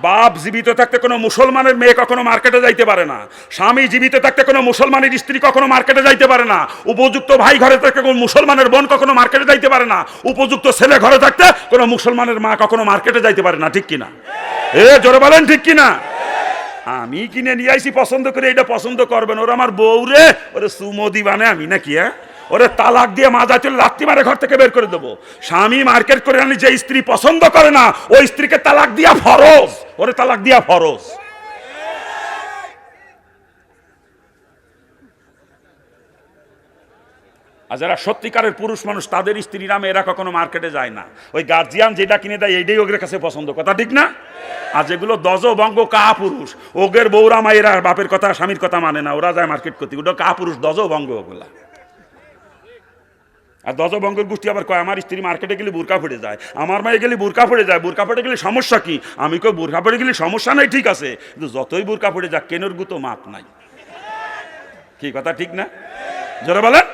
বাপ জীবিত থাকতে কোনো মুসলমানের মেয়ে কখনো মার্কেটে যাইতে পারে না, স্বামী জীবিত থাকতে কোনো মুসলমানের স্ত্রী কখনো মার্কেটে যাইতে পারে না, উপযুক্ত ভাই ঘরে থাকতে কোনো মুসলমানের বোন কখনো মার্কেটে যাইতে পারে না, উপযুক্ত ছেলে ঘরে থাকতে কোনো মুসলমানের মা কখনো মার্কেটে যাইতে পারে না, ঠিক কিনা? এ জোরে বলেন ঠিক কিনা? আমি কিনে নিয়ে আইছি পছন্দ করে, এটা পছন্দ করবেন, ওরা আমার বউ রে, ওরে সুমো দিবানে আমি নাকি? হ্যাঁ, ওরে তালাক দিয়ে মাজা চলে লাত্তি মারে ঘর থেকে বের করে দেবো। স্বামী মার্কেট করে আনি, যে স্ত্রী পছন্দ করে না ওই স্ত্রীকে তালাক দিয়া ফরজ, ওরে তালাক দিয়া ফরজ। আর যারা সত্যিকারের পুরুষ মানুষ, তাদের স্ত্রীরা মেয়েরা কখনো মার্কেটে যায় না, ওই গার্জিয়ান যেটা কিনে দেয় এইটাই ওদের কাছে পছন্দ, কথা ঠিক না? আর যেগুলো দজ বঙ্গ কা পুরুষ, ওগের বৌরা মায়েরা বাপের কথা স্বামীর কথা মানে না, ওরা যায় মার্কেট করতে, ওটা কা পুরুষ, দজ বঙ্গ ওগুলা। আর দজবঙ্গের গোষ্ঠী আবার কয় আমার স্ত্রী মার্কেটে গেলে বোরকা পড়ে যায়, আমার মায়ে গেলে বোরকা পড়ে যায়, বোরকা পড়ে গেলে সমস্যা কি? আমি কই বোরকা পড়ে গেলে সমস্যা নাই, ঠিক আছে, কিন্তু যতই বোরকা পড়ে যাক কেনের গুতো মাপ নাই, কি কথা ঠিক না? জোরে বলেন।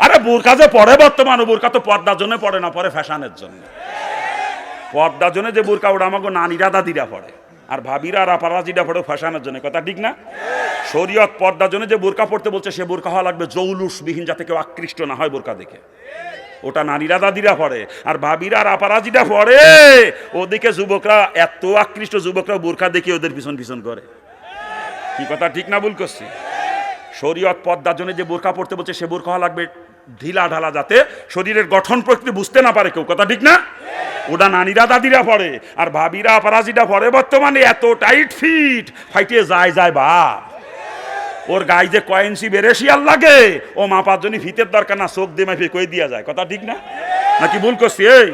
আরে বোরকা যে পরে বর্তমান বোরকা তো পর্দার জন্য পড়ে না, পরে ফ্যাশনের জন্য। পর্দার জন্য যে বোরকা ওটা আমাকে নানিরা দাদিরা পড়ে, আর ভাবিরা আর আপারাজিরা পড়ে ফ্যাশনের জন্য, কথা ঠিক না? শরীয়ত পর্দার জন্য যে বোরকা পড়তে বলছে সে বোরকা হওয়া লাগবে জৌলুসবিহীন, যাতে কেউ আকৃষ্ট না হয় বোরকা দেখে, ওটা নারীরা দাদিরা পড়ে। আর ভাবিরা আর আপারাজিরা পড়ে, ওদিকে যুবকরা এত আকৃষ্ট যুবকরা বোরকা দেখে ওদের পিছন পিছন করে। কি কথা ঠিক না ভুল করছি? শরীয়ত পর্দার জন্য যে বোরকা পড়তে বলছে সে বোরকা হওয়া লাগবে ঢিলা ঢালা, যাতে শরীরের গঠন প্রকৃতি বুঝতে না পারে কেউ, কথা ঠিক না? ওটা নারীরা দাদিরা পড়ে। আর ভাবিরা আপারাজিরা পড়ে বর্তমানে এত টাইট ফিট, ফাইটে যায় যায় বাপ, ওর গায়ে যে কয়েন্সি বেরেশিয়াল লাগে ও মাপার জন্য ফিতের দরকার না, চোখ দিয়ে মাফিয়ে কই দিয়া যায়, কথা ঠিক না? নাকি ভুল করছি? এই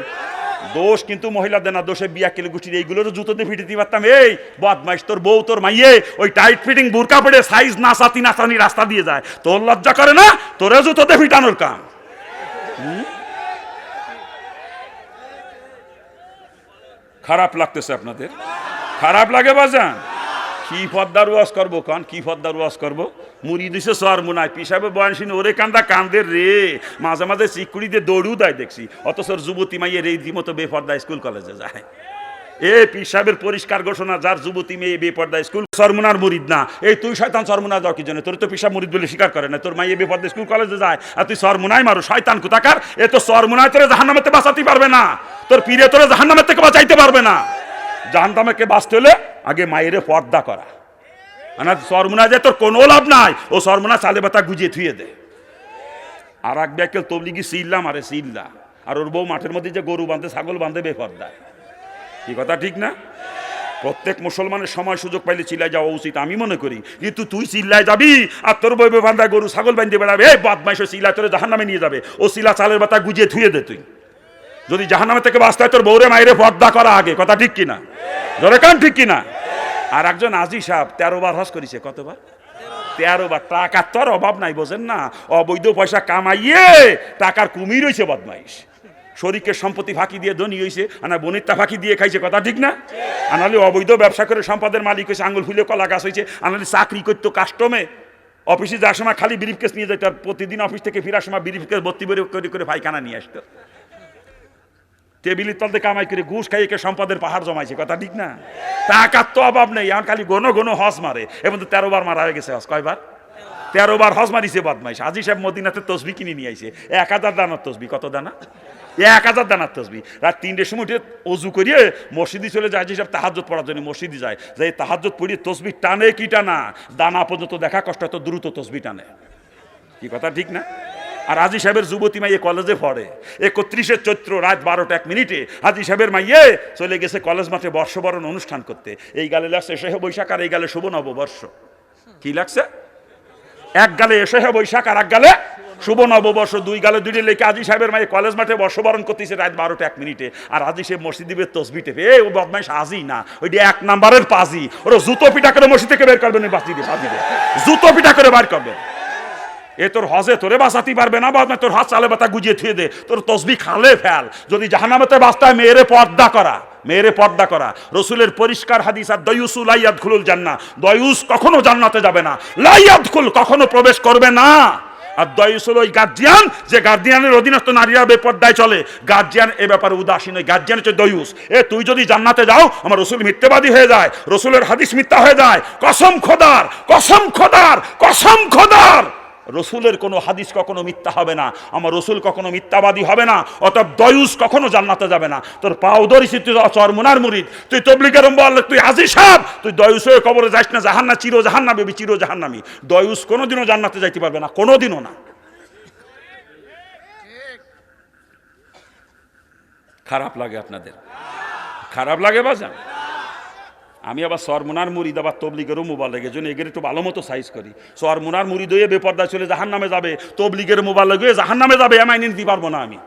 দোষ কিন্তু মহিলাদের না, দোষে বিয়া কেলে গুছির এইগুলোর জুতো দিয়ে ফিটে দিতে পারতাম। এই বদমাইশ তোর বউ তোর মাইয়ে ওই টাইট ফিটিং বোরকা পড়ে সাইজ নাচাতি নাচানি রাস্তা দিয়ে যায়, তোর লজ্জা করে না? তোরে জুতো দিয়ে ফিটানোর কাম। খারাপ লাগতেছে আপনাদের? খারাপ লাগে বাজান? কি পদ্মার ওয়াজ করবো কান, কি পদ্মার ওয়াজ করবো? মুড়ি দিছে সর মুনায় পিসাবে বয়ানসিন ওরে কান্দা কান্দের রে, মাঝে মাঝে চিকুড়ি দিয়ে দৌড়িও দেয় দেখছি, অথচ যুবতী মাইয়ের এই মতো বেপর্দা স্কুল কলেজে যায়। এ পিসাবের পরিষ্কার ঘোষণা, যার যুবতী মেয়ে বেপর্দা স্কুল, সরমুনার মুরিদ না। এই তুই শয়তান সরমুনা যাও কি জন্য? তোর তো পিসাব মুরিদ বলে স্বীকার করে না, তোর মাইয়ে বেপর্দা স্কুল কলেজে যায় আর তুই সরমুনায় মারো, শয়তান কোথাকার। এ তো সরমুনায় তোরে জাহান্নামেতে বাঁচাতে পারবে না, তোর পীরে তোরে জাহান্নামের থেকে বাঁচাইতে পারবে না। জাহান্নামকে বাঁচতে হলে আগে মায়েরে পর্দা করা, সরমুনা যে তোর কোনো লাভ নাই, ও সরমুনা চালে বাতা গুজিয়ে থুয়ে দে। আর এক ব্যাকেল তবলিগি সিল্লা মারে সিল্লা, আর ওর বউ মাঠের মধ্যে যে গরু বাঁধে ছাগল বাঁধে বেপর্দা। কি কথা ঠিক না? প্রত্যেক মুসলমানের সময় সুযোগ পাইলে চিল্লায় যাওয়া উচিত আমি মনে করি, কিন্তু তুই চিল্লায় যাবি আর তোর বউ বান্ধা গরু ছাগল বাঁধতে বেড়াবে, এই বদমাইশ চিল্লায় তোরে জাহান্নামে নিয়ে যাবে। ও চিল্লা চালের বাতা গুজিয়ে থুয়ে দে। তুই যদি জাহান্নামে থেকে বাঁচতে হয় তোর বউরে মায়েরে পর্দা করা আগে, কথা ঠিক কিনা? জোরে কান ঠিক কিনা? আর একজন আজি সাহেব 13 বার হজ করেছে। কতবার? 13 বার। টাকার তো আর অভাব নাই, বোঝেন না? অবৈধ পয়সা কামাইয়ে টাকার কুমির হয়েছে বদমাইশ, শরীকের সম্পত্তি ফাঁকি দিয়ে ধনী হয়েছে, আনা বনিরটা ফাঁকি দিয়ে খাইছে, কথা ঠিক না? আনালি অবৈধ ব্যবসা করে সম্পদের মালিক হয়েছে, আঙুল ফুলে কলা গাছ হয়েছে। আনালি চাকরি করতো কাস্টমে, অফিসে যাওয়ার সময় খালি ব্রিফকেস নিয়ে যেত, আর প্রতিদিন অফিস থেকে ফেরার সময় ব্রিফকেস ভর্তি করে করে পায়খানা নিয়ে আসতো। টেবিলের তলতে কামাই করে ঘুষ খাইয়ে সম্পদের পাহাড় জমাইছে, কথা ঠিক না? টাকার তো অভাব নেই, এখন খালি গনো গনো হজ মারে। এবং তো 13 বার মারা হয়ে গেছে হজ। কয়বার? 13 বার হজ মারিছে বদমাইশ। আজি সাহেব মদিনাতে তসবি কিনে নিয়ে আইছে, 1000 দানার তসবি। কত দানা? 1000 দানার তসবি। রাত 3টের সময় উঠে অজু করিয়ে মসজিদে চলে যায়, আজি সাহেব তাহাজ্জুদ পড়ার জন্য মসজিদে যায়, যে তাহাজ্জুদ পড়িয়ে তসবি টানে কি টানা, দানা পর্যন্ত দেখা কষ্ট, এত দ্রুত তসবি টানে। কি কথা ঠিক না? আর হাজী সাহেবের যুবতী মাইয়ে কলেজে পড়ে। 31শে চৈত্র রাত 12:01 হাজী সাহেবের মাইয়ে চলে গেছে কলেজ মাঠে বর্ষবরণ অনুষ্ঠান করতে। এই গালে লাগছে এসে বৈশাখ, আর এই গালে শুভ নববর্ষ। কি লাগছে? এক গালে এসে বৈশাখ আর এক গালে শুভ নববর্ষ, দুই গালে দুইটি লেখে হাজী সাহেবের মাইয়ে কলেজ মাঠে বর্ষবরণ করতেছে রাত 12:01। আর হাজী সাহেব মসজিদ দিবে তসবি টেপে। ও বদমাইশ হাজী না, ওইটি 1 নাম্বারের পাজি। ওরা জুতো পিটা করে মসজিদ থেকে বের করবে না, বাঁচিয়ে বাঁচিয়ে জুতো পিটা করে বার করবে। এ তোর হজে তোরে বাঁচাতে পারবে না, বাদ তোর হজ চালে বাতা গুজিয়ে থুয়ে দে, তোর তসবি খালে ফেল। যদি জাহান্নামেতে বাঁচতে হয় মেয়েরে পর্দা করা, মেয়েরে পর্দা করা। রসুলের পরিষ্কার হাদিস, আর দয়ুসু লা ইয়াদখুলুল জান্নাহ, দয়ুস কখনো জান্নাতে যাবে না, লা ইয়াদখুল কখনো প্রবেশ করবে না। আর দয়ুস হলো ওই গার্জিয়ান, যে গার্জিয়ানের অধীনস্থ নারীরা বেপর্দায় চলে, গার্জিয়ান এ ব্যাপারে উদাসীন, ওই গার্জিয়ান হচ্ছে দয়ুস। এ তুই যদি জান্নাতে যাও, আমার রসুল মিথ্যাবাদী হয়ে যায়, রসুলের হাদিস মিথ্যা হয়ে যায়। কসম খোদার, কসম খোদার, কসম খোদার, রসুলের কোনো হাদিস কখনো মিথ্যা হবে না, আমার রসুল কখনো মিথ্যাবাদী হবে না। অতএব দয়ুস কখনো জান্নাতে যাবে না। তোর পাও ধরিস, তুই চরমুনার মুরিদ, তুই তবলিগের বল, তুই হাজী সাহেব, তুই দয়ুস হয়ে কবরে যাস না, জাহান্না চির জাহান্নামী, চির জাহান্নামী। দয়ুস কোনোদিনও জান্নাতে যাইতে পারবে না, কোনোদিনও না। খারাপ লাগে আপনাদের? খারাপ লাগে বাজান? আমি আবার সরমুনার মুরিদ, আবার তবলিগেরও মোবাইল জন্য এগের একটু ভালো মতো সাইজ করি। সরমুনার মুরিদ হয়ে বেপর্দায় চলে জাহান নামে যাবে, তবলিগের মোবাইল হয়ে জাহান নামে যাবে, এমআই নিতে পারবো না আমি।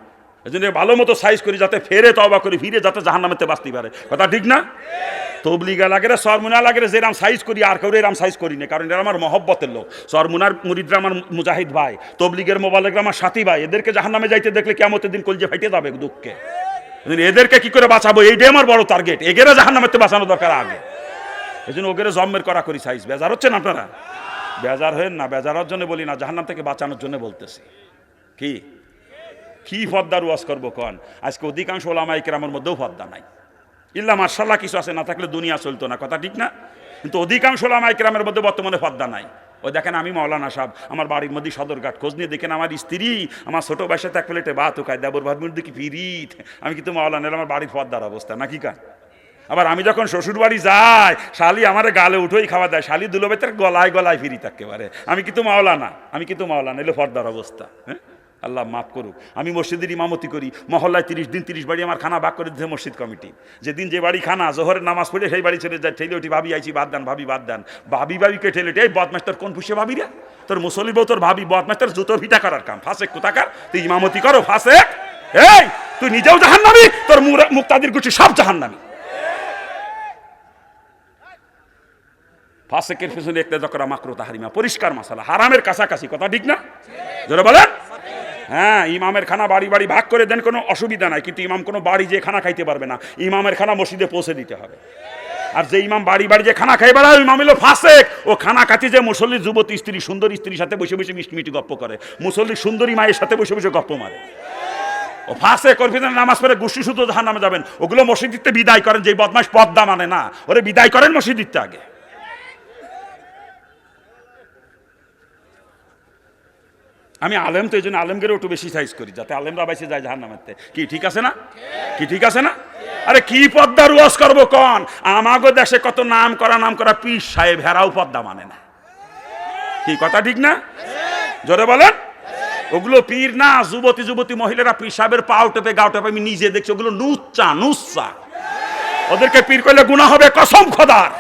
এই জন্য ভালো মতো সাইজ করি, যাতে ফেরে তওবা করে ফিরে যাতে জাহান নামেতে বাঁচতে পারে, কথা ঠিক না? তবলিগা লাগে, সরমুনা লাগে, যেরাম সাইজ করি আর কেউ এরাম সাইজ করি না, কারণ এরা আমার মহব্বতের লোক। সরমুনার মুরিদরা আমার মুজাহিদ ভাই, তবলিগের মোবাইল আমার সাথী ভাই। এদেরকে জাহান নামে যাইতে দেখলে কিয়ামতের দিন কলজে ফাইটে যাবে দুঃখে। এদেরকে কি করে বাঁচাবো, এইটাই আমার বড় টার্গেট। এগেরা জাহান নামেতে বাঁচানো দরকার আগে। এই জন্য ওগেরে জম্মের করা করি সাইজ। বেজার হচ্ছেন আপনারা? বেজার হয়েন না, বেজার হওয়ার জন্য বলি না, জাহান্নাম থেকে বাঁচানোর জন্য বলতেছি। কি কি পর্দার ওয়াজ করবো কন? আজকে অধিকাংশ ওলামায়ে কেরামের মধ্যেও পর্দা নাই। ইল্লা মাশাআল্লাহ কিছু আছে, না থাকলে দুনিয়া চলতো না, কথা ঠিক না? কিন্তু অধিকাংশ ওলামায়ে কেরামের মধ্যে বর্তমানে পর্দা নাই। ওই দেখেন আমি মাওলানা সাহেব, আমার বাড়ির মধ্যে সদরঘাট, খোঁজ নিয়ে দেখেন আমার স্ত্রী আমার ছোট ভাইয়ের সাথে এক প্লেটে ভাত ও খায়, দেবর ভাবির মধ্যে কি পিরিত। আমি কিন্তু মাওলানা, আমার বাড়ির পর্দার অবস্থা নাকি কান? আবার আমি যখন শ্বশুর বাড়ি যাই, শালি আমার গালে উঠেই খাওয়া দেয়, শালি দুলোবেতের গলায় গলায় ফিরিত একেবারে। আমি কিন্তু মাওলানা, এলো পর্দার অবস্থা। হ্যাঁ, আল্লাহ মাফ করুক। আমি মসজিদের ইমামতি করি, মহল্লায় 30 দিন 30 বাড়ি আমার খানা ভাগ করে দিতে মসজিদ কমিটি। যেদিন যে বাড়ি খানা, জোহরের নামাজ পড়ে সেই বাড়ি চলে যায়, ঠেলে ওটি ভাবি আইছি বাদ দেন, ভাবি বাদ দেন, ভাবিকে ঠেলে এই বদমাস তোর কোন পুষে ভাবি রে, তোর মুসল্লি বউ তোর ভাবি, বদমাস তোর জুতো ভিটা করার কাম, ফাসেক কোথাকার, তুই ইমামতি করো ফাসেক। এই তুই নিজেও জাহান্নামী, তোর মুক্তাদির গুছি সব জাহান্নামী। ফাসেকের পিছনে ইক্তেদা করা মাকরুহ তাহরিমা, পরিষ্কার মাসালা, হারামের কাছাকাছি, কথা ঠিক না? জোরে বলেন। হ্যাঁ, ইমামের খানা বাড়ি বাড়ি ভাগ করে দেন, কোনো অসুবিধা নাই, কিন্তু ইমাম কোনো বাড়ি যে খানা খাইতে পারবে না, ইমামের খানা মসজিদে পৌঁছে দিতে হবে। আর যে ইমাম বাড়ি বাড়ি যে খানা খাই বেড়ায়, ইমাম হলো ফাসেক। ও খানা খাতি যে মুসল্লির যুবতী স্ত্রী, সুন্দর স্ত্রীর সাথে বসে বসে মিষ্টি মিষ্টি গপ্প করে, মুসল্লির সুন্দরী মায়ের সাথে বসে বসে গপ্প মারে, ও ফাসেক। ওর ভিতরে নামাজ পড়ে গোষ্ঠী শুধু জাহান্নামে যাবেন। ওগুলো মসজিদে বিদায় করেন, যে বদমাশ পর্দা মানে না, ওরে বিদায় করেন মসজিদে আগে। আমি আলেম তো এই জন্য আলেমগেরও একটু বেশি সাইজ করি, যাতে আলেমরা বাইসে যায় জাহান্নামেতে। কি ঠিক আছে না? কি ঠিক আছে না? আরে কি পর্দার ওয়াজ করবো কন? আমাগো দেশে কত নাম করা পীর সাহেব, হেরাও পর্দা মানে না। কি কথা ঠিক না? জোরে বলেন। ওগুলো পীর না, যুবতী মহিলারা পীর সাহেবের পাও টেপে গাও টেপে, আমি নিজে দেখছি, ওগুলো নুচ্চা। ওদেরকে পীর করলে গুনাহ হবে কসম খোদার।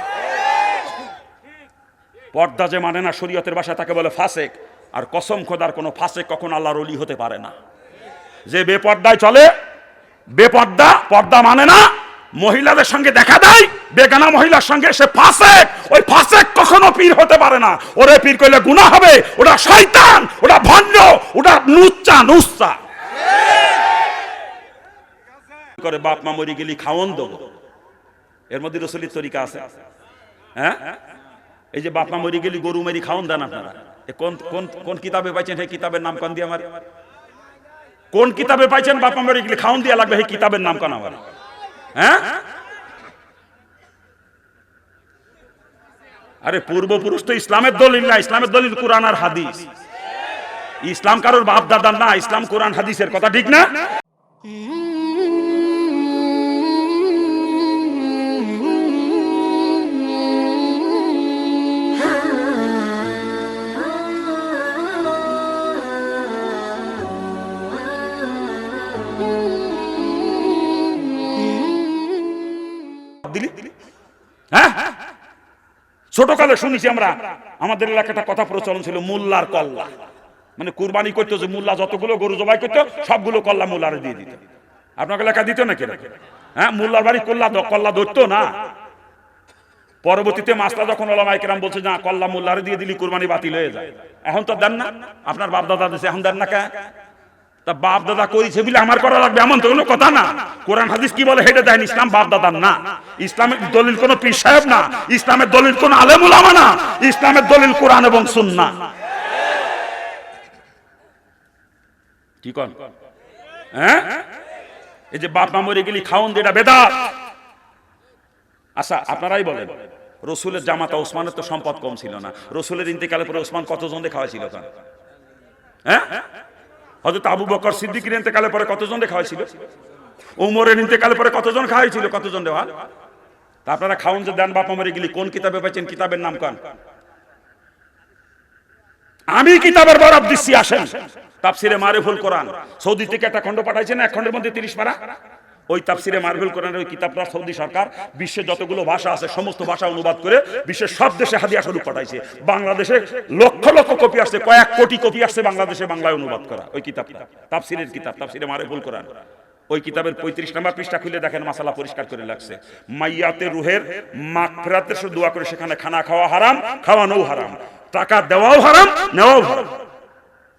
পর্দা যে মানে না শরীয়তের ভাষায় তাকে বলে ফাসেক। আর কসম খোদার কোনো ফাসেক কখন আল্লাহর ওলি হতে পারে না। যে বেপর্দায় চলে, পর্দা মানে না, মহিলাদের সঙ্গে দেখা দেয়, বেগানা মহিলার সঙ্গে, সে ফাসেক। ওই ফাসেক কখনো পীর হতে পারে না। ওরে পীর কইলে গুনাহ হবে, ওটা শয়তান, ওটা ভণ্ড, ওটা নুচ্চা। করে বাপ মা মরি গেলি খাওন দেবো, এর মধ্যে রসুলের তরিকা আছে। হ্যাঁ, এই যে বাপ মা মরি গেলি গরু মেরি খাওন দেন আপনারা, কোন কিতাবে পাইছেন? সেই কিতাবের নাম কান দিয়ে আমার, কোন কিতাবে পাইছেন বাপ মা মরি গেলি খাওন দিয়া লাগবে? সেই কিতাবের নাম কান আমার? হ্যাঁ, আরে পূর্বপুরুষ তো ইসলামের দলিল না, ইসলামের দলিল কোরআন আর হাদিস। ইসলাম কারোর বাপ দাদার না, ইসলাম কোরআন হাদিসের, কথা ঠিক না? হ্যাঁ, ছোটকালে শুনেছি আমরা, আমাদের এলাকাটা কথা প্রচলন ছিল, মোল্লার কল্লা, মানে কুরবানি করতো, যে মোল্লা যতগুলো গরু জবাই করতো সবগুলো কল্লা মোল্লারে দিয়ে দিত। আপনার এলাকা দিত নাকি? হ্যাঁ, মোল্লার বাড়ি কল্লা ধরতো না। পরবর্তীতে মাসলা যখন ওলামায়ে কেরাম বলছে না, কল্লা মোল্লারে দিয়ে দিলি কুরবানি বাতিল হয়ে যায়। এখন তো দেন না, আপনার বাপ দাদা দিয়েছে, এখন দেন না কে? তা বাপ দাদা করেছে বলে আমার করা লাগবে এমন তো কোনো কথা না। কোরআন হাদিস কি বলে হেঁটে দেন, ইসলাম বাপ দাদার না, ইসলামের দলিল কোন পীর সাহেব না, ইসলামের দলিল কোন আলেম উলামা না, ইসলামের দলিল কোরআন এবং সুন্নাহ। কি কোন? হ্যাঁ, এই যে বাপ মা মরে গেলি খাওন দিয়ে, এটা বেদাত। আচ্ছা আপনারাই বলেন, রসুলের জামাতা ওসমানের তো সম্পদ কম ছিল না, রসুলের ইন্তেকালের পরে ওসমান কতজন খাওয়াইছিল? হ্যাঁ, হযরত আবু বকর সিদ্দিকের ইন্তেকালের পরে কতজন খাওয়াইছিল? উমরের ইন্তেকালের পরে কতজন খাওয়াইছিল? কতজন দেওয়া? তা আপনারা খাওন যে দেন বাপ মরে গেলি, কোন কিতাবে পাইছেন? কিতাবের নাম কোন? আমি কিতাবের বরাত দিচ্ছি, আসেন। তাফসিরে মারিফুল কোরআন, সৌদি থেকে একটা খণ্ড পাঠাইছে না, এক খণ্ডের মধ্যে 30 পারা। ওই তাফসিরে মারিফুল কোরআনের ওই কিতাবটা সৌদি সরকার বিশ্বের যতগুলো ভাষা আছে সমস্ত ভাষা অনুবাদ করে বিশ্বের সব দেশে হাদিয়া স্বরূপ পাঠাইছে। বাংলাদেশে লক্ষ লক্ষ কপি আসছে, কয়েক কোটি কপি আসছে বাংলাদেশে বাংলায় অনুবাদ করা। ওই কিতাবটা তাফসিরের কিতাব, তাফসিরে মারিফুল কোরআন। ওই কিতাবের 35 নম্বর পৃষ্ঠা খুলে দেখেন, মাসালা পরিষ্কার করে লাগছে। মাইয়াতে রুহের মাগফিরাতের শুধু দোয়া করে, সেখানে খানা খাওয়া হারাম, খাওয়ানোও হারাম, টাকা দেওয়াও হারাম, নেওয়াও হারাম।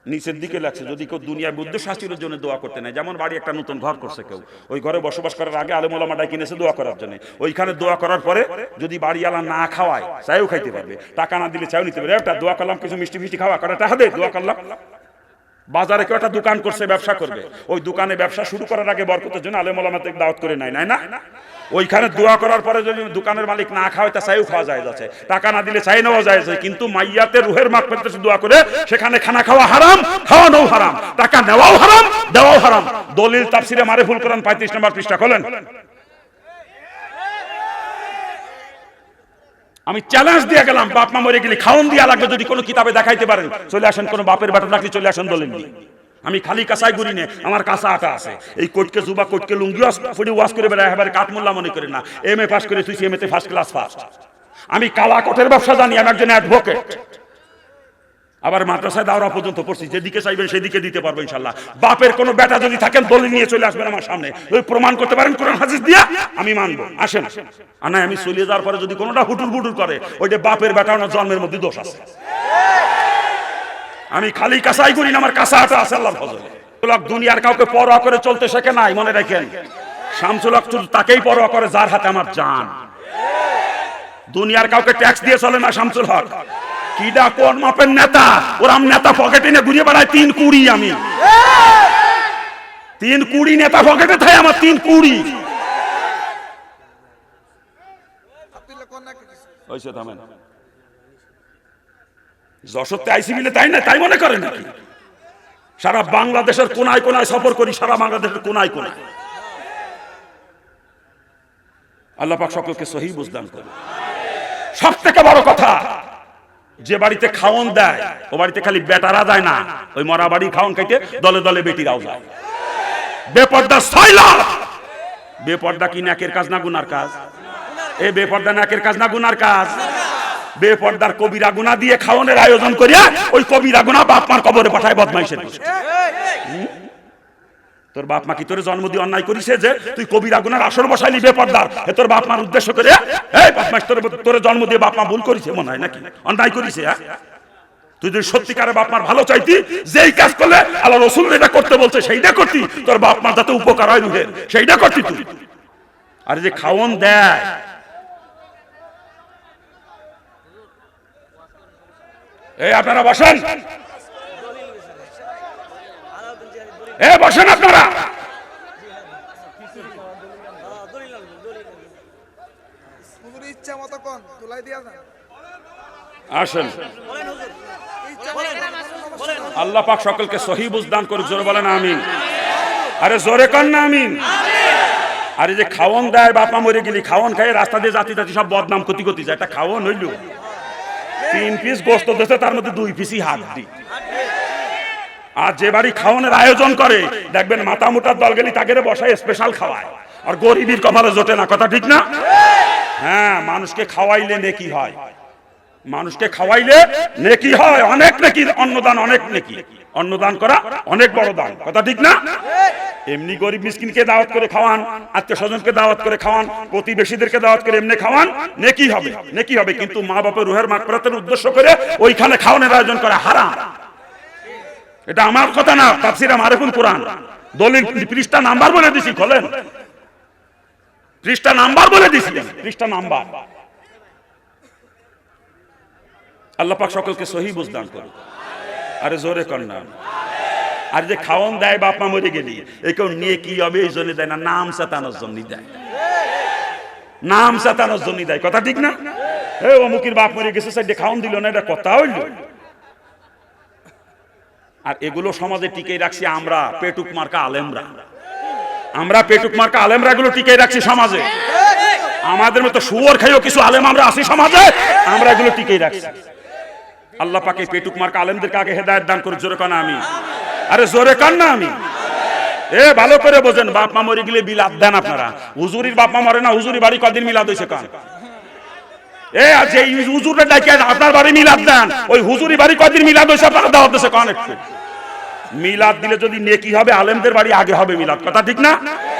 নিচের দিকে লাগছে, যদি কেউ দুনিয়ার বুদ্ধ শাস্তির জন্য দোয়া করতে নেয়, যেমন বাড়ি একটা নতুন ঘর করছে কেউ, ওই ঘরে বসবাস করার আগে আলেম ওলামা ডাকি কিনেছে দোয়া করার জন্য, ওইখানে দোয়া করার পরে যদি বাড়িওয়ালা না খাওয়ায়, চাইও খাইতে পারবে, টাকা না দিলে চাইও নিতে পারবে। একটা দোয়া করলাম, কিছু মিষ্টি ফিষ্টি খাওয়া, কটা টাকা দে, দোয়া করলাম, বাজারে কেউ একটা দোকান করছে, ব্যবসা করবে, ওই দোকানে ব্যবসা শুরু করার আগে বরকতের জন্য আলেম ওলামাদের দাওয়াত করে নাই না, ওইখানে দোয়া করার পরে যদি দোকানের মালিক না খাওয়ায় তা চাইও খাওয়া যায়, যাচ্ছে টাকা না দিলে চাই নেওয়া যায়, কিন্তু মাইয়াতের রুহের মাগফিরাতে দোয়া করে সেখানে খানা খাওয়া হারাম, খাওয়ানোও হারাম, টাকা নেওয়াও হারাম, দেওয়াও হারাম। দলিল তাফসিরে মারিফুল কোরআন 35 নম্বর পৃষ্ঠা খোলেন। আমি চ্যালেঞ্জ দিয়ে গেলাম, বাপ মা মরে গেলে খাওন দিয়া লাগবে, যদি কোনো কিতাবে দেখাইতে পারেন চলে আসেন, কোনো বাপের বেটা থাকলে চলে আসেন দলিল নিয়ে। আমি খালি কাঁচাই ঘুরি নে, আমার কাঁচা আটা আছে, এই কোটকে জুবা কোটকে লুঙ্গি ওয়াশ করে বেড়ায়, এবারে কাঠমোল্লা মনে করে না, এমএ পাস করে তুই এমএতে ফার্স্ট ক্লাস ফার্স্ট। আমি কালা কোটের ব্যবসা জানি, আমি একজন অ্যাডভোকেট, আবার মাদ্রাসায় দাওরা পর্যন্ত পড়ছি, যেদিকে চাইবেন সেদিকে দিতে পারবো ইনশাল্লাহ। বাপের কোনো বেটা যদি থাকেন দলিল নিয়ে চলে আসবেন আমার সামনে, ওই প্রমাণ করতে পারেন কোরআন হাদিস দিয়া, আমি মানবো, আসেন। আর না আমি চলে যাওয়ার পরে যদি কোনোটা হুটুর বুটুর করে, ওইটা বাপের বেটা না জন্মের মধ্যে দোষ আছে। আমি খালি কাঁচাই করি না, আমার কাঁচা আটা আছে আল্লাহর ফজলে। দুনিয়ার কাউকে পরোয়া করে চলতে শেখে নাই, মনে রাখেন। শামসুল হক তাকেই পরোয়া করে যার হাতে আমার জান। দুনিয়ার কাউকে ট্যাক্স দিয়ে চলে না শামসুল হক। কিডা কোন মাপের নেতা, ওরাম নেতা পকেটে নিয়ে ঘুরিয়ে বেড়ায় 3 কুড়ি, আমি 3 কুড়ি নেতা পকেটে থাকে আমার 3 কুড়ি। হইছে থামেন। যশোরতে আইসি মিলে তাই না, তাই মনে করে নাকি? সারা বাংলাদেশের কোনায় কোনায় সফর করি, সারা বাংলাদেশের কোনায় কোনায়। আল্লাহ পাক সকলকে সহিহ বুঝদান করুন। সব থেকে বড় কথা, যে বাড়িতে খাওন দেয় ও বাড়িতে খালি বেটারা যায় না, ওই মরা বাড়ি খাওন খাইতে দলে দলে বেটিরাও যায়। বেপর্দা সাইলা, বেপর্দা কি নাকের কাজ না গুনার কাজ? এ বেপর্দা নাকের কাজ না গুনার কাজ? বেপর্দার কবিরা গুনাহ দিয়ে খাওনের আয়োজন করিয়া ওই কবিরা গুনাহ বাপ মার কবরে পাঠায় বদমাইশের। তোর বাপ মা কি তোর জন্ম দিয়ে অন্যায় করিছে যে তুই কবিরা গুনার আসর বসাইলি বেপর্দার? এ তোর বাপ মার উদ্দেশ্য করে, এই বদমাইশ তোর জন্ম দিয়ে বাপ মা ভুল করিছে মনে হয় নাকি, অন্যায় করিছে? তুই যদি সত্যিকারে বাপ মার ভালো চাইতি, যেই কাজ করলে আল্লাহ রাসূল এটা করতে বলছে সেইটা করতি, তোর বাপ মার যাতে উপকার হয় রুহের, সেইটা করতি তুই। আর যে খাওন দেয়, এই আপনারা বসেন, এ বসেন আপনারা। আসেন, আল্লাহ পাক সকলকে সহিহ বুঝদান করুক, জোরে বলেন আমিন। আরে জোরে কর না আমিন। আরে যে খাওন দেয়, বাপ মা মরে গেলি খাওন খাই রাস্তা দিয়ে জাতি জাতি সব বদনাম ক্ষতি যায়, এটা খাওন হইল। 3 পিস গোস্ত দিতে, তার মধ্যে 2 পিসই হাড্ডি। আর যে বাড়ি খাওয়ানোর আয়োজন করে দেখবেন মাথা মোটার দল গেলি তাকে বসায় স্পেশাল খাওয়ায়, আর গরিবের কপালে জোটে না, কথা ঠিক না? হ্যাঁ, মানুষকে খাওয়াইলে নেকি হয়, মানুষকে খাওয়াইলে নেকি হয়, অনেক নেকি। অন্নদান অনেক নেকি, অন্নদান করা অনেক বড় দান, কথা ঠিক না? এমনি গরিব মিসকিনকে দাওয়াত করে খাওয়ান, আত্মীয় স্বজনকে দাওয়াত করে খাওয়ান, প্রতিবেশীদেরকে দাওয়াত করে এমনি খাওয়ান, নেকি হবে, নেকি হবে। কিন্তু মা বাপের রুহের মাগফিরাতের উদ্দেশ্য করে ওইখানে খাওয়ানোর আয়োজন করা হারাম। এটা আমার কথা না, তাফসীরে মারিফুল কোরআন দলিল পৃষ্ঠা নাম্বার বলে দিছি, খোলেন পৃষ্ঠা নাম্বার বলে দিছি, পৃষ্ঠা নাম্বার। আল্লাহ পাক সকলকে সহিহ বুঝদান করুন। আরে জোরে কর না। আর যে খাওয়ান দেয় বাপ মা মরে গেলি, এ কেউ নিয়ে কি হবে এই জন্য দেয় না, নাম সাতানোর জন্য দেয়, নাম সাতানোর জন্য দেয়, কথা ঠিক না? এ অমুকের বাপ মরে গেছে সাইডে খাওয়ান দিল না, এটা কথা হইল? আর এগুলো সমাজে টিকে রাখছি আমরা, পেটুক মার্কা আলেমরা, আমরা পেটুক মার্কা আলেমরা এগুলো টিকে রাখছি সমাজে। আমাদের মতো শুয়োর খাইও কিছু আলেম আমরা আছি সমাজে, আমরা এগুলো টিকে রাখছি। আল্লাহ পাকে পেটুক মার্কা আলেমদেরকে আগে হেদায়েত দান করে, জোরে কান আমি। আরে জোরে কান না আমি। এ ভালো করে বোঝেন, বাপ মা মরে গেলে মিলাদ দেন আপনারা। হুজুরির বাপ মা মরে না, হুজুরি বাড়ি কদিন মিলাদ হইছে কান? এ আছে হুজুরের ডাকে আপনার বাড়ি মিলাদ দেন, ওই হুজুরি বাড়ি কদিন মিলাদ হইছে আপনারা দাওয়াত দিছে কান? একটু মিলাদ দিলে যদি নেকি হবে, আলেমদের বাড়ি আগে হবে মিলাদ, কথা ঠিক না?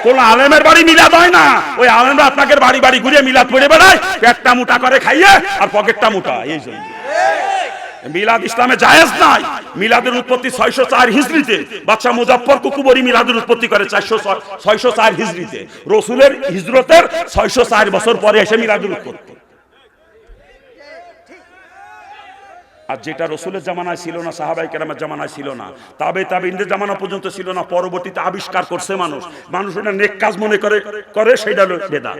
কোন আলেমের বাড়ি মিলাদ হয় না, ওই আলেমরা আপনাদের বাড়ি বাড়ি ঘুরে মিলাদ পড়ে বেড়ায়, পেটটা মোটা করে খাইয়ে আর পকেটটা মোটা, এই জন্য মিলাদ ইসলামে জায়েজ নাই। মিলাদের উৎপত্তি 604 হিজরিতে, বাদশা মুজাফফর কুকুবরি মিলাদের উৎপত্তি করে 604 হিজরিতে। রাসূলের হিজরতের 604 বছর পরে এসে মিলাদের উৎপত্তি। আর যেটা রসুলের জামানায় ছিল না, সাহাবাই কেরামের জামানায় ছিল না, তাবেঈনদের জামানা পর্যন্ত ছিল না, পরবর্তীতে আবিষ্কার করছে মানুষ এটা নেক কাজ মনে করে সেটা হলো বেদাত।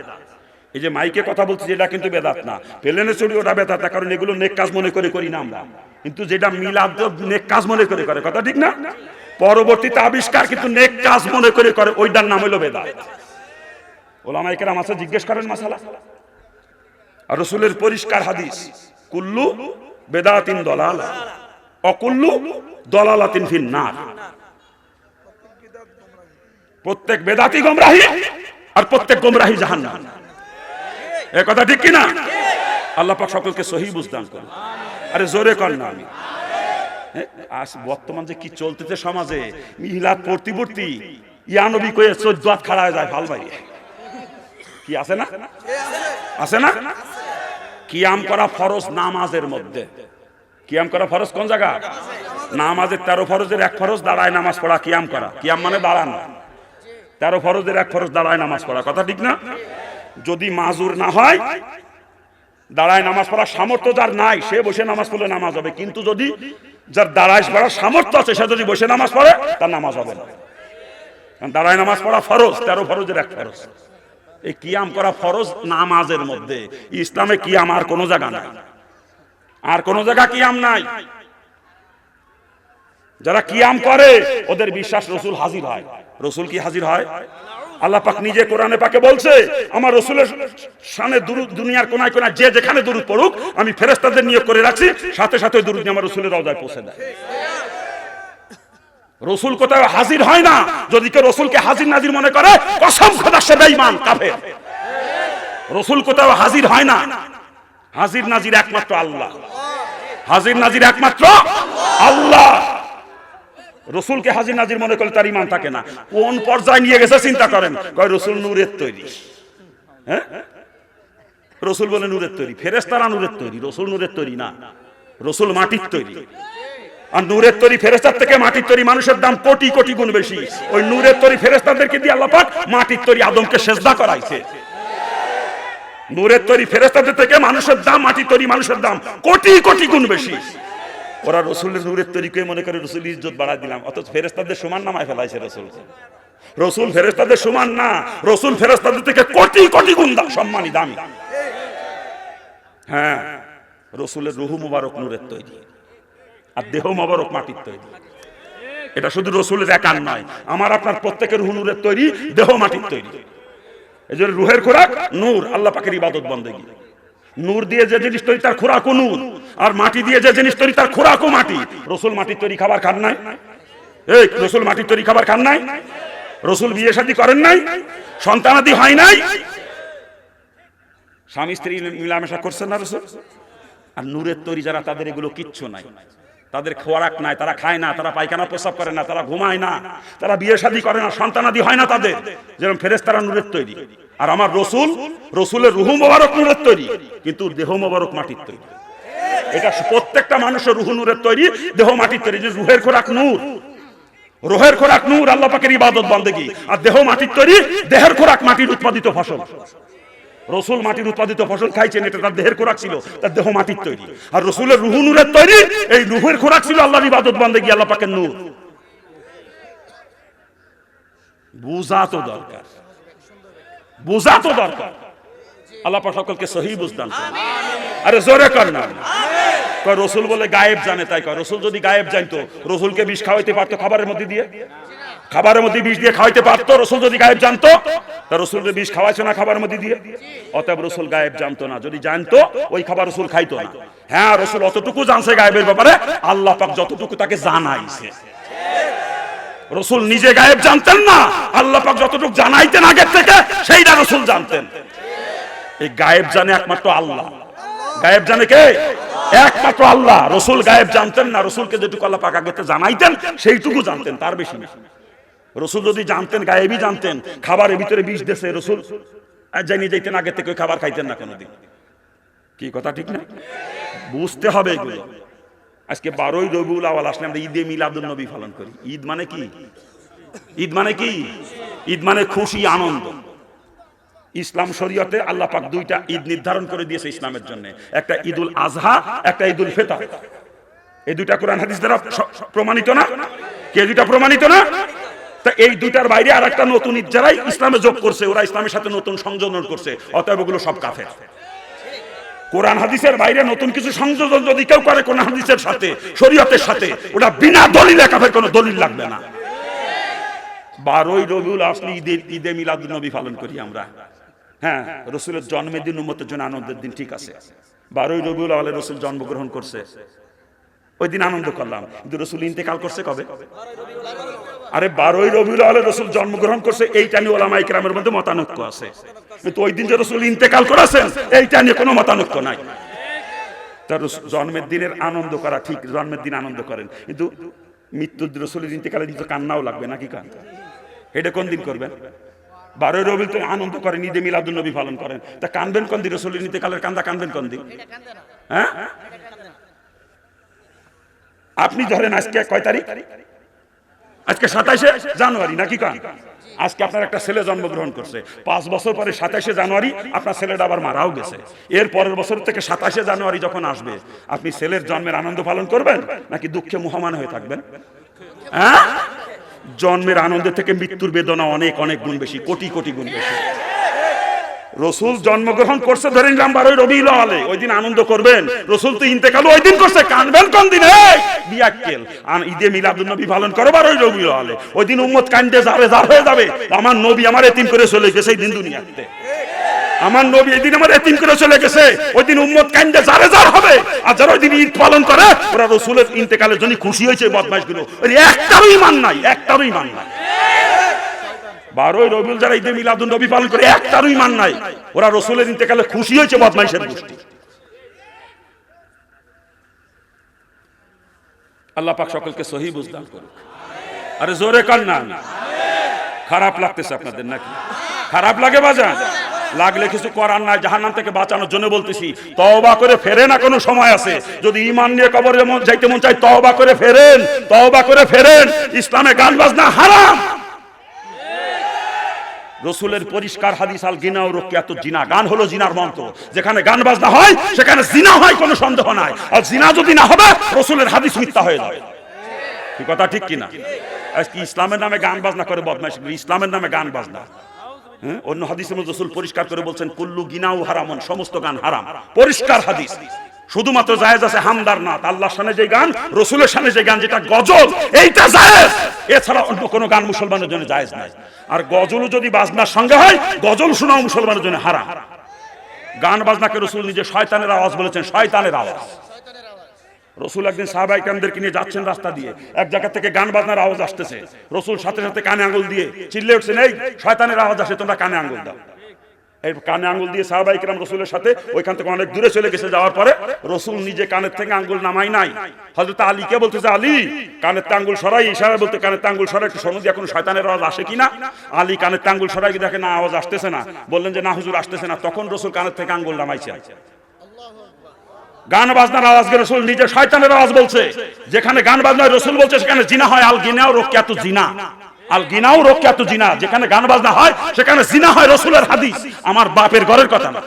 এই যে মাইকে কথা বলছি যেটা কিন্তু বেদাত না, প্লেনে চড়ি ওটা বেদাত না, কারণ এগুলো নেক কাজ মনে করি না আমরা। কিন্তু যেটা মিলাদ নেক কাজ মনে করে কথা ঠিক না, পরবর্তীতে আবিষ্কার কিন্তু নেক কাজ মনে করে ওইটার নাম হলো বেদাত। ওলামায়ে কেরাম আছে, জিজ্ঞেস করেন মাসালা। আর রাসূলের পরিষ্কার হাদিস, কুল্লু বেদাতিন দলালা অকুল্লু দলালাতিন ফিন্নার। প্রত্যেক বেদাতি গোমরাহি আর প্রত্যেক গোমরাহি জাহান্নাম। এই কথা ঠিক কি না? আল্লাহ পাক সকলকে সহিহ বুঝ দান করুন। আরে জোরে কর না। আমি আজ বর্তমান যে কি চলতেছে সমাজে, মিলাদ পড়তি ইয়া নবী কয়ে 14 হাত খাড়া হয়ে যায় ভাল ভাই। কি আছে না? আছে না? কিয়াম করা ফরজ নামাজের মধ্যে। কিয়াম করা ফরজ কোন জায়গা? নামাজের 13 ফরজের এক ফরজ দাঁড়ায় নামাজ পড়া কিয়াম করা। কিয়াম মানে দাঁড়ানো। 13 ফরজের এক ফরজ দাঁড়ায় নামাজ পড়া, কথা ঠিক না? যদি মাজুর না হয়, দাঁড়ায় নামাজ পড়ার সামর্থ্য যার নাই, সে বসে নামাজ পড়লে নামাজ হবে। কিন্তু যদি যার দাঁড়ায় পড়ার সামর্থ্য আছে, সে যদি বসে নামাজ পড়ে, তার নামাজ হবে না। দাঁড়ায় নামাজ পড়া ফরজ, 13 ফরজের এক ফরজ। এই কিয়াম করা ফরজ নামাজের মধ্যে। ইসলামে কিয়াম আর কোন জায়গা নাই, আর কোন জায়গা কিয়াম নাই। যারা কিয়াম করে ওদের বিশ্বাস রসুল হাজির হয়। রসুল কি হাজির হয়? আল্লাহ পাক নিজে কোরআনে পাকে বলছে, আমার রসুলের শানে দুরূদ দুনিয়ার কোনায় কোনায় যে যেখানে দুরূদ পড়ুক, আমি ফেরেশতাদের নিয়োগ করে রাখছি, সাথে সাথে দুরূদ আমার রসুলের রওজায় পৌঁছে দেয়। রসুল কোথাও হাজির হয় না। যদি কেউ রসুলকে হাজির নাজির মনে করে, কসম খোদা সে বেঈমান কাফের। রসুল কোথাও হাজির হয় না। হাজির নাজির একমাত্র আল্লাহ। হাজির নাজির একমাত্র আল্লাহ। রসুলকে হাজির নাজির মনে করলে তার ঈমান থাকে না। কোন পর্যায়ে নিয়ে গেছে চিন্তা করেন। কয় রসুল নূরের তৈরি। হ্যাঁ, রসুল বলে নূরের তৈরি, ফেরেশতারা নূরের তৈরি, রসুল নূরের তৈরি না। রসুল মাটির তৈরি। আর নূরের তৈরি ফেরেশতার থেকে মাটির তৈরি মানুষের দাম কোটি কোটি গুণ বেশি। ওই নূরের তৈরি ফেরেশতাদেরকে দিয়ে আল্লাহ পাক মাটির তৈরি আদমকে সেজদা করাইছে। নূরের তৈরি ফেরেশতাদের থেকে মানুষের দাম, মাটির তৈরি মানুষের দাম কোটি কোটি গুণ বেশি। ওরা রসুলের নূরের তৈরিকে মনে করে রসুল ইজ্জত বাড়ায় দিলাম, অথচ ফেরেশতাদের সমান নামায় ফেলাইছে রসুল। রসুল ফেরেশতাদের সমান না, রসুল ফেরেশতাদের থেকে কোটি কোটি গুণ সম্মানী, দামি। হ্যাঁ, রসুলের রুহু মুবারক নূরের তৈরি, আর দেহ মোবারক মাটির তৈরি। এটা শুধু রসুলের একার নয়, আমার আপনার প্রত্যেকের রুহ নূরের তৈরি, দেহ মাটির তৈরি। এই জন্য রুহের খোরাক নূর, আল্লাহ পাকের ইবাদত বন্দেগী। নূর দিয়ে যে জিনিস তৈরি তার খোরাকও নূর, আর মাটি দিয়ে যে জিনিস তৈরি তার খোরাকও মাটি। রসুল মাটির তৈরি খাবার খান নাই? এই রসুল মাটির তৈরি খাবার খান নাই? রসুল বিয়ে শাদী করেন নাই? সন্তানাদি হয় নাই? স্বামী স্ত্রী মিলামেশা করছেন না রসুল? আর নূরের তৈরি যারা, তাদের এগুলো কিচ্ছু নাই। তাদের খোরাক নাই, তারা খায় না, তারা পায়খানা প্রস্রাব করে না, তারা ঘুমায় না, তারা বিয়ে শাদী করে না, সন্তানাদি হয় না তাদের। যেরকম ফেরেশতারা নূরের তৈরি, আর আমার রসুল, রসুলের রুহু মোবারক নূরের তৈরি, কিন্তু দেহ মোবারক মাটির তৈরি। এটা প্রত্যেকটা মানুষের রুহু নূরের তৈরি, দেহ মাটির তৈরি। যে রুহের খোরাক নূর, রুহের খোরাক নূর, আল্লাহ পাকের ইবাদত বন্দেগী। আর দেহ মাটির তৈরি, দেহের খোরাক মাটির উৎপাদিত ফসল। রসুল মাটির উৎপাদিত ফসল খাইছেন, এটা তার দেহের খোরাক ছিল, তার দেহ মাটির তৈরি। আর রসুলের রুহু নূরের তৈরি, এই রুহের খোরাক ছিল আল্লাহর ইবাদত বন্দেগী, আল্লাহ পাকের নূর। বুঝা তো দরকার, বুঝা তো দরকার। আল্লাহ পাক সকলকে সহিহ বুঝ দান করুন। আরে জোরে কর না। কয় রসুল বলে গায়েব জানে, তাই কয় রসুল যদি গায়েব জানতো, রসুলকে বিষ খাওয়াইতে পারতো খাবারের মধ্যে দিয়ে? খাবারের মধ্যে বিষ দিয়ে খাওয়াইতে পারতো? রসুল যদি গায়েব জানতো, তা রসুলকে বিষ খাওয়াইছে না খাবারের মধ্যে দিয়ে? অতএব রসুল গায়েব জানতো না। যদি জানতো, ওই খাবার রসুল খাইতো না। হ্যাঁ, রসুল অতটুকু জানছে গায়েবের ব্যাপারে, আল্লাহ পাক যতটুকু তাকে জানাইছে। রসুল নিজে গায়েব জানতেন না, আল্লাহ পাক যতটুকু জানাইতেন আগের থেকে, সেইটা রসুল জানতেন। এই গায়েব জানে একমাত্র আল্লাহ। গায়েব জানে কে? একমাত্র আল্লাহ। রসুল গায়েব জানতেন না, রসুলকে যেটুকু আল্লাহ পাক আগে জানাইতেন সেইটুকু জানতেন, তার বেশি না। রসুল যদি জানতেন, গায়েবই জানতেন, খাবারের ভিতরে বিষ দিয়েছে, রসুল জানিয়ে যাইতেন আগে থেকে, খাবার খাইতেন না কোনোদিন। কি কথা ঠিক না? বুঝতে হবে এগুলো। আজকে 12ই রবিউল আউয়াল আসলে আমরা ঈদে মিলাদুন নবী পালন করি। ঈদ মানে কি? ঈদ মানে কি? ঈদ মানে খুশি, আনন্দ। ইসলাম শরীয়তে আল্লাহ পাক দুইটা ঈদ নির্ধারণ করে দিয়েছে ইসলামের জন্য, একটা ঈদুল আজহা, একটা ঈদুল ফিতর। এই দুইটা কোরআন হাদিস দ্বারা প্রমাণিত না? কে দুইটা প্রমাণিত না? তা এই দুইটার বাইরে আর একটা নতুন যারাই ইসলামে যোগ করছে, ওরা ইসলামের সাথে নতুন সংযোজন করছে, অতএব ওগুলো সব কাফের। কোরআন হাদিসের বাইরে নতুন কিছু সংযোজন যদি কেউ করে কোরআন হাদিসের সাথে, শরীয়তের সাথে, ওটা বিনা দলিলে কাফের, কোনো দলিল লাগবে না। 12ই রবিউল আসলি ঈদে মিলাদুন নবী পালন করি আমরা। হ্যাঁ, রসুলের জন্মের দিন উম্মতের জন্য আনন্দের দিন, ঠিক আছে। 12ই রবিউল আউয়ালে রসুল জন্মগ্রহণ করছে, ওই দিন আনন্দ করলাম। কিন্তু রসুল ইন্তেকাল করছে কবে? আরে 12ই রবিউল আউয়ালে রসুল জন্মগ্রহণ করছে, এইটা নিয়ে ওলামায়ে কেরামের মধ্যে মতানৈক্য আছে। কিন্তু ওই দিন যে রসুল ইন্তেকাল করেছেন এইটা নিয়ে কোনো মতানৈক্য নাই। তার জন্মের দিনের আনন্দ করা ঠিক, জন্মের দিন আনন্দ করেন, কিন্তু মৃত্যুর রসুলের ইন্তেকালের দিন তো কান্নাও লাগবে নাকি? কান এটা কোন দিন করবেন? 12ই রবিউল তো আনন্দ করেন, ঈদে মিলাদুন নবী পালন করেন, তা কানবেন কোন দিন? রসুলের ইন্তেকালের কান্দা কানবেন কোন দিন? হ্যাঁ, আপনি ধরেন আজকে কয় তারিখ? আজকে 27শে জানুয়ারি নাকি? কান আজকে আপনার একটা ছেলে জন্মগ্রহণ করছে, 5 বছর পরে 27শে জানুয়ারি আপনার ছেলেটা আবার মারাও গেছে। এর পরের বছর থেকে 27শে জানুয়ারি যখন আসবে, আপনি ছেলের জন্মের আনন্দ পালন করবেন নাকি দুঃখে মুহ্যমান হয়ে থাকবেন? হ্যাঁ, জন্মের আনন্দের থেকে মৃত্যুর বেদনা অনেক অনেক গুণ বেশি, কোটি কোটি গুণ বেশি। রসুল জন্মগ্রহণ করছে ধরে নিলাম 12ই রবিউল আউয়ালে, ওই দিন আনন্দ করবেন। রসুল তো ইন্তেকাল ওই দিন করছে, কানবেন কোন দিন? বিয়াক্কেল ঈদে মিলাদুন নবী পালন করো 12ই রবিউল আউয়ালে, ওই দিন উম্মত কান্দে যাবে, যার হয়ে যাবে, আমার নবী আমার এতিম করে চলে গেছে এই দিন দুনিয়াতে। আমার নবী এই দিন আমার এতিম করে চলে গেছে, ওই দিন উম্মত কান্দে যারে যার হবে। আর যারা ওই দিন ঈদ পালন করে ওরা রসুলের ইন্তেকালের জন্য খুশি হয়েছে। বদমাইশগুলো একটারও ঈমান নাই, একটারও ঈমান নাই। 12ই রবিউল যারা ঈদে মিলাদুন নবী পালন করে একটারও ঈমান নাই, ওরা রসুলের ইন্তেকালে খুশি হয়েছে, বদমাইশের গোষ্ঠী। আল্লাহ পাক সকলকে সহি বুঝদান করুক। আরে জোরে কান না। খারাপ লাগতেছে আপনাদের নাকি? খারাপ লাগে বাজান? লাগলে কিছু করার নাই, জাহান্নাম থেকে বাঁচানোর জন্য বলতেছি। তওবা করে ফেরেন, এখনো সময় আছে। যদি ঈমান নিয়ে কবরে যাইতে মন চায়, তওবা করে ফেরেন, তওবা করে ফেরেন। ইসলামে গান বাজনা হারাম। রসুলের পরিষ্কার হাদিস, আল গিনা ও রুকিয়াত জিনা, গান হলো জিনার মন্ত্র। যেখানে গান বাজনা হয় সেখানে জিনা হয়, কোনো সন্দেহ নাই। আর জিনা যদি না হবে রসুলের হাদিস মিথ্যা হয়ে যাবে। কি কথা ঠিক কিনা? আজকে ইসলামের নামে গান বাজনা করে বদমাইশ, ইসলামের নামে গান বাজনা। অন্য হাদিসে রাসূল পরিষ্কার করে বলছেন কুল্লু গিনাউ হারামুন, সমস্ত গান হারাম। পরিষ্কার হাদিস। শুধুমাত্র জায়েজ আছে হামদার নাত, আল্লাহর শানে যে গান, রসুলের শানে যে গান, যেটা গজল, এইটা জায়েজ। এছাড়া অন্য কোনো গান মুসলমানের জন্য জায়েজ নাই। আর গজলও যদি বাজনার সঙ্গে হয়, গজল শোনাও মুসলমানের জন্য হারাম। গান বাজনাকে রসুল নিজে শয়তানের আওয়াজ বলেছেন, শয়তানের আওয়াজ। রসুল একদিন সাহাবায়ে কেরামদেরকে নিয়ে যাচ্ছেন রাস্তা দিয়ে, এক জায়গা থেকে গান বাজনার আওয়াজ আসতেছে। রসুল সাথে সাথে কানে আঙ্গুল দিয়ে চিল্লে উঠছেন, এই শয়তানের আওয়াজ আসে, তোমরা কানে আঙ্গুল দাও। এই কানে আঙ্গুল দিয়ে সাহাবায়ে কেরাম রসুলের সাথে ওইখান থেকে অনেক দূরে চলে গেছে। যাওয়ার পরে রসুল নিজে কানের থেকে আঙ্গুল নামাই নাই, হযরত আলীকে বলতেছে, আলী কানের থেকে আঙ্গুল সরাই, ইশারা বলতে কানের থেকে আঙ্গুল সরাই, একটু শোনো দিয়ে এখন শয়তানের আওয়াজ আসে কিনা। আলী কানের থেকে আঙ্গুল সরাই দেখে না, আওয়াজ আসতেছে না। বললেন যে না হুজুর, আসতেছে না। তখন রসুল কানের থেকে আঙ্গুল নামাইছে। গান বাজনার আওয়াজকে রসুল নিজে শয়তানের আওয়াজ বলছে। যেখানে গান বাজনায় রসুল বলছে সেখানে জিনা হয়। আল গিনাও রুকিয়াতু জিনা, আল গিনাও রুকিয়াতু জিনা। যেখানে গান বাজনা হয় সেখানে জিনা হয়, রসুলের হাদিস, আমার বাপের ঘরের কথা না।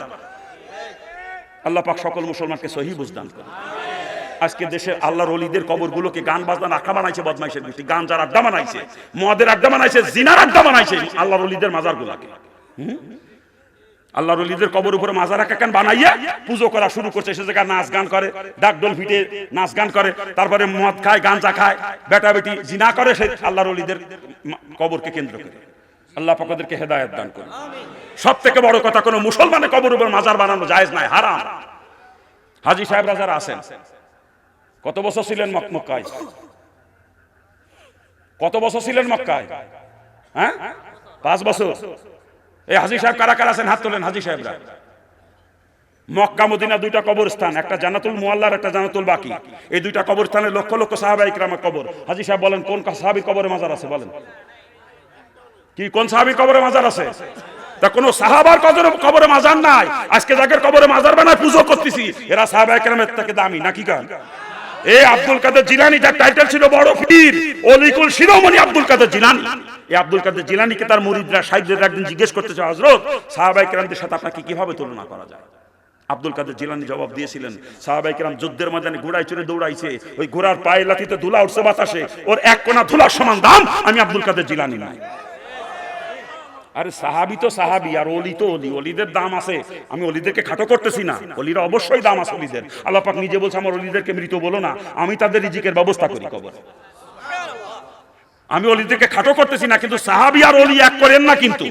আল্লাহ পাক সকল মুসলমানকে সহি বুঝদান করুন। আজকে দেশের আল্লাহর ওলিদের কবরগুলোকে গান বাজনার আড্ডা বানাইছে বদমাইশের গোষ্ঠী। গাঞ্জার আড্ডা বানাইছে, মদের আড্ডা বানাইছে, জিনার আড্ডা বানাইছে আল্লাহর ওলিদের মাজারগুলোকে। আল্লাহর ওলিদের কবর উপরে মাজার কেন বানাইয়া পুজো করা শুরু করছে। সে জায়গায় নাচ গান করে, ডাকডোল ফিটে নাচ গান করে, তারপরে মদ খায়, গাঁজা খায়, বেটা বেটি জিনা করে, সে আল্লাহর ওলিদের কবরকে কেন্দ্র করে। আল্লাহ পাক ওদেরকে হেদায়েত দান করুন। সব থেকে বড় কথা, কোনো মুসলমানের কবর উপর মাজার বানানো জায়েজ নাই, হারাম। হাজী সাহেবরা যারা আছেন, কত বছর ছিলেন মক্কায়? কত বছর ছিলেন মক্কায়? হ্যাঁ, 5 বছর। এই হাজী সাহেব কারা কারা আছেন? হাত তোলেন। হাজী সাহেবরা। মক্কা মদিনা দুইটা কবরস্থান, একটা জান্নাতুল মুআল্লার, একটা জান্নাতুল বাকি। এই দুইটা কবরস্থানে লক্ষ লক্ষ সাহাবায়ে কিরামের কবর। হাজী সাহেব বলেন কোন সাহাবীর কবরে মাজার আছে? বলেন কি কোন সাহাবীর কবরে মাজার আছে? তা কোন সাহাবার কবরে মাজার নাই। আজকে যাদের কবরে মাজার বানায় পুজো করতেছি, এরা সাহাবায়ে কিরামের থেকে দামি নাকি? গান এই আব্দুল কাদের জিলানী, যার টাইটেল ছিল বড় পীর, অলিকুল শিরোমণি আব্দুল কাদের জিলানী। এই আব্দুল কাদের জিলানীকে তার মুরিদরা সাইদরা একদিন জিজ্ঞেস করতেছে, হযরত সাহাবায়ে কেরামদের সাথে আপনাকে কিভাবে তুলনা করা যায়? আব্দুল কাদের জিলানী জবাব দিয়েছিলেন, সাহাবায়ে কেরাম যুদ্ধের ময়দানে ঘোড়ায় চড়ে দৌড়াইছে, ওই ঘোড়ার পায়ে লাথিতে ধুলা উঠছে বাতাসে, ওর এক কোনা ধুলার সমান দাম আমি আব্দুল কাদের জিলানী নাই। আরে সাহাবী তো সাহাবী, আর ওলি তো ওলি, ওলিদের দাম আছে। আমি ওলিদেরকে খাটো করতেছি না, ওলিরা অবশ্যই দাম আছে ওলিদের। আল্লাহ পাক নিজে বলছে আমার ওলিদেরকে মৃত বলো না, আমি তাদের রিজিকের ব্যবস্থা করি কবর। আমি ওলিদেরকে খাটো করতেছি না, কিন্তু সাহাবী আর ওলি এক করেন না। কিন্তু